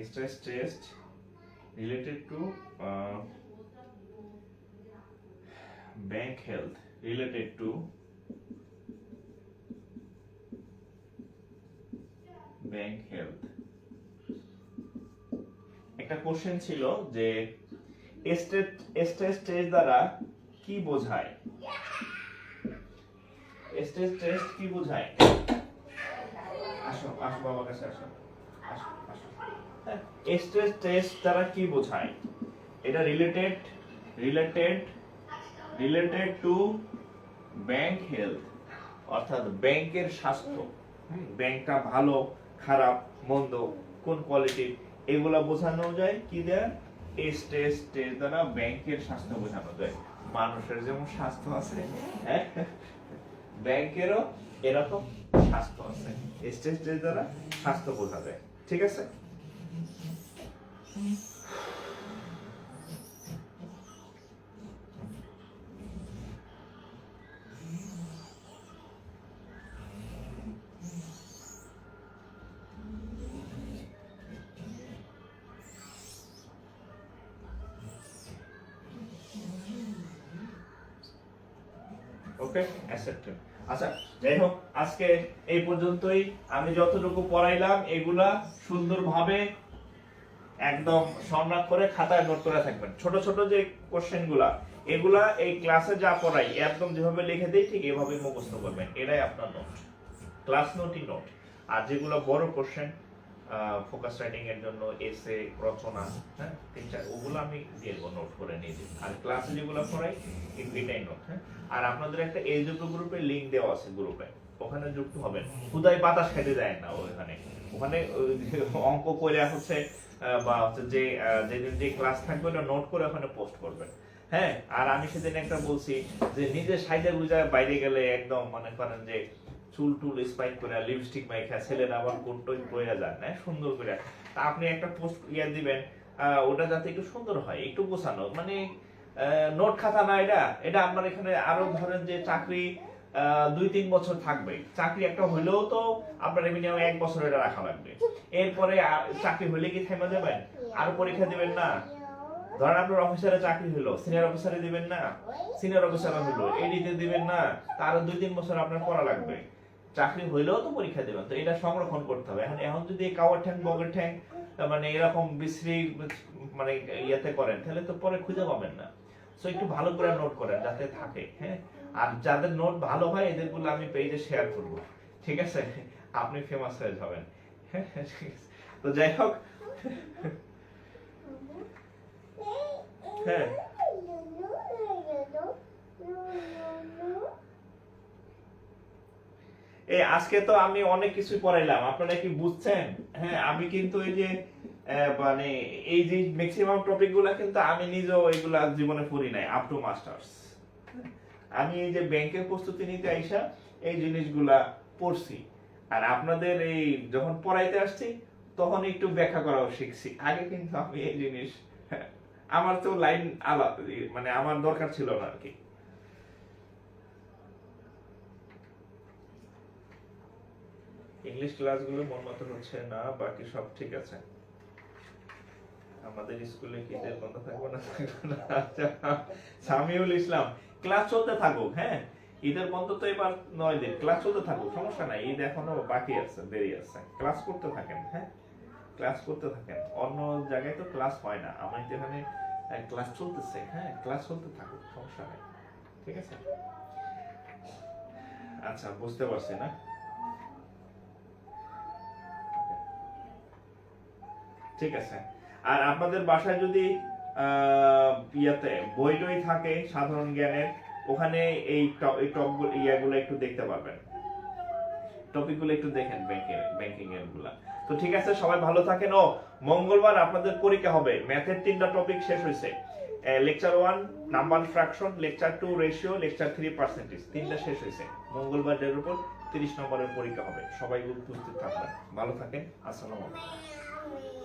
stress test related to bank health, related to bank health. একটা কোশ্চেন ছিল যে স্ট্রেস টেস্ট দ্বারা কি বোঝায়? স্ট্রেস টেস্ট কি বোঝায়? আসো আসো বাবার কাছে আসো, আসো আসো। স্ট্রেস টেস্ট দ্বারা কি বোঝায়? এটা রিলেটেড টু ব্যাংক হেলথ, অর্থাৎ ব্যাংকের স্বাস্থ্য। ব্যাংকটা ভালো খারাপ মন্দ কোন কোয়ালিটির এগুলা বোঝানো যায় কি দেয়া? স্ট্রেস টেস্ট দ্বারা ব্যাংকের স্বাস্থ্য বোঝানো যায়। মানুষের যেমন স্বাস্থ্য আছে, ব্যাংকেরও এরকম স্বাস্থ্য আছে। স্ট্রেস টেস্ট দ্বারা স্বাস্থ্য বোঝা যায়। ঠিক আছে? ওকে, অ্যাকসেপ্টেড। আচ্ছা, যাই হোক আজকে এই পর্যন্তই। আমি যতটুকু পড়াইলাম এগুলা সুন্দরভাবে একদম সংগ্রহ করে খাতায় নোট করে থাকবেন। ছোট ছোট যে কোশ্চেনগুলা এগুলা এই ক্লাসে যা পড়াই একদম যেভাবে লিখে দেই ঠিক এভাবেই মুখস্থ করবেন। এটাই আপনার নোট, ক্লাস নোটই নোট। আর যেগুলো বড় কোশ্চেন ফোকাস রাইটিং এর জন্য এসে রচনা, হ্যাঁ তিন-চার, ওগুলো আমি দিয়ে দেবো নোট করে নিয়ে দিই। আর ক্লাসে যেগুলো পড়াই এটাই নোট। হ্যাঁ, আর আপনাদের একটা এজুপ গ্রুপে লিংক দেওয়া আছে, গ্রুপে ওখানে যুক্ত হবেন। খুদাই বাতাস খেতে যায় না ওখানে। ওখানে অঙ্ক করে হচ্ছে বা হচ্ছে যে যেদিন যে ক্লাস থাকবে ওটা নোট করে ওখানে পোস্ট করবেন। হ্যাঁ, আর আমি সেদিন একটা বলছি যে নিজে সাইডে বুঝায় বাইরে গেলে একদম মনে করেন যে চুল টুল স্পাইক করে লিপস্টিক মাইখা ছেলেরা আবার কোট টোট পরে যান না সুন্দর করে, তা আপনি একটা পোস্ট দিবেন ওটা যাতে একটু সুন্দর হয়, একটু গোছানো, মানে নোট খাতা না। এটা আপনার এখানে আরো ধরেন যে চাকরি 2-3 বছর থাকবে, চাকরি একটা হইলেও তো আপনার মিনিমাম 1 বছর এটা রাখা লাগবে। এরপরে চাকরি হইলে কি থেমে যাবেন? আরো পরীক্ষা দিবেন না? ধরেন আপনার অফিসারে চাকরি হলো, সিনিয়র অফিসারে দিবেন না? সিনিয়র অফিসারে হলো, এডিতে দিবেন না? তার 2-3 বছর আপনার পড়া লাগবে। চাকরি হইলেও তো পরীক্ষা দিবেন, তো এটা সংরক্ষণ করতে হবে। এখন যদি কাওয়ার ঠ্যাং বগের ঠ্যাং মানে এরকম বিশ্রী মানে ইয়েতে করেন তাহলে তো পরে খুঁজে পাবেন না। সো একটু ভালো করে নোট করেন যাতে থাকে। হ্যাঁ, আর যাদের নোট ভালো হয় এদেরগুলো আমি পেজে শেয়ার করব। ঠিক আছে, আপনি ফেমাস হয়ে যাবেন। তো যাই হোক, হ্যাঁ এই আজকে তো আমি অনেক কিছু পড়াইলাম, আপনারা কি বুঝছেন? হ্যাঁ, আমি কিন্তু এই যে মানে এই যে ম্যাক্সিমাম টপিক গুলা কিন্তু আমি নিজেও এগুলা জীবনে পড়ি নাই আপ টু মাস্টার্স। আমি এই যে ব্যাংকের প্রস্তুতি নিতে আইসা এই জিনিসগুলা পড়ছি, আর আপনাদের এই যখন পড়াইতে আসছি তখন একটু ব্যাখ্যা করাও শিখছি। আগে কিন্তু আমি এই জিনিস আমার তো লাইন আলাদা, মানে আমার দরকার ছিল না আর কি। ইংলিশ ক্লাসগুলো মন মতো হচ্ছে না, বাকি সব ঠিক আছে। আমাদের স্কুলে কি ঈদের বন্ধ থাকবে না? সামিউল ইসলাম, ক্লাস চলতে থাকুক। হ্যাঁ, ঈদের বন্ধ তো এবার 9 দিন, ক্লাস চলতে থাকুক, সমস্যা নাই। ঈদ এখনো বাকি আছে, দেরি আছে, ক্লাস করতে থাকেন। হ্যাঁ, ক্লাস করতে থাকেন। অন্য জায়গায় তো ক্লাস হয় না, আমাদের এখানে ক্লাস চলতেছে। হ্যাঁ, ক্লাস চলতে থাকুক, সমস্যা নাই। ঠিক আছে, আচ্ছা বুঝতে পারছি না? ঠিক আছে। আর আপনাদের বাসায় যদি ইয়াতে বই টই থাকে সাধারণ জ্ঞানের, ওখানে এই ইয়াগুলো একটু দেখতে পারবেন, টপিকগুলো একটু দেখেন ব্যাংকিং এর গুলা। তো ঠিক আছে, সবাই ভালো থাকেন। ও মঙ্গলবার আপনাদের পরীক্ষা হবে, ম্যাথের 3টা টপিক শেষ হয়েছে। Lecture 1 number fraction, lecture 2 ratio, lecture 3 percentage, 3টা শেষ হয়েছে। মঙ্গলবার এর উপর 30 নম্বরের পরীক্ষা হবে, সবাই উপস্থিত থাকবেন। ভালো থাকেন, আসসালামু আলাইকুম।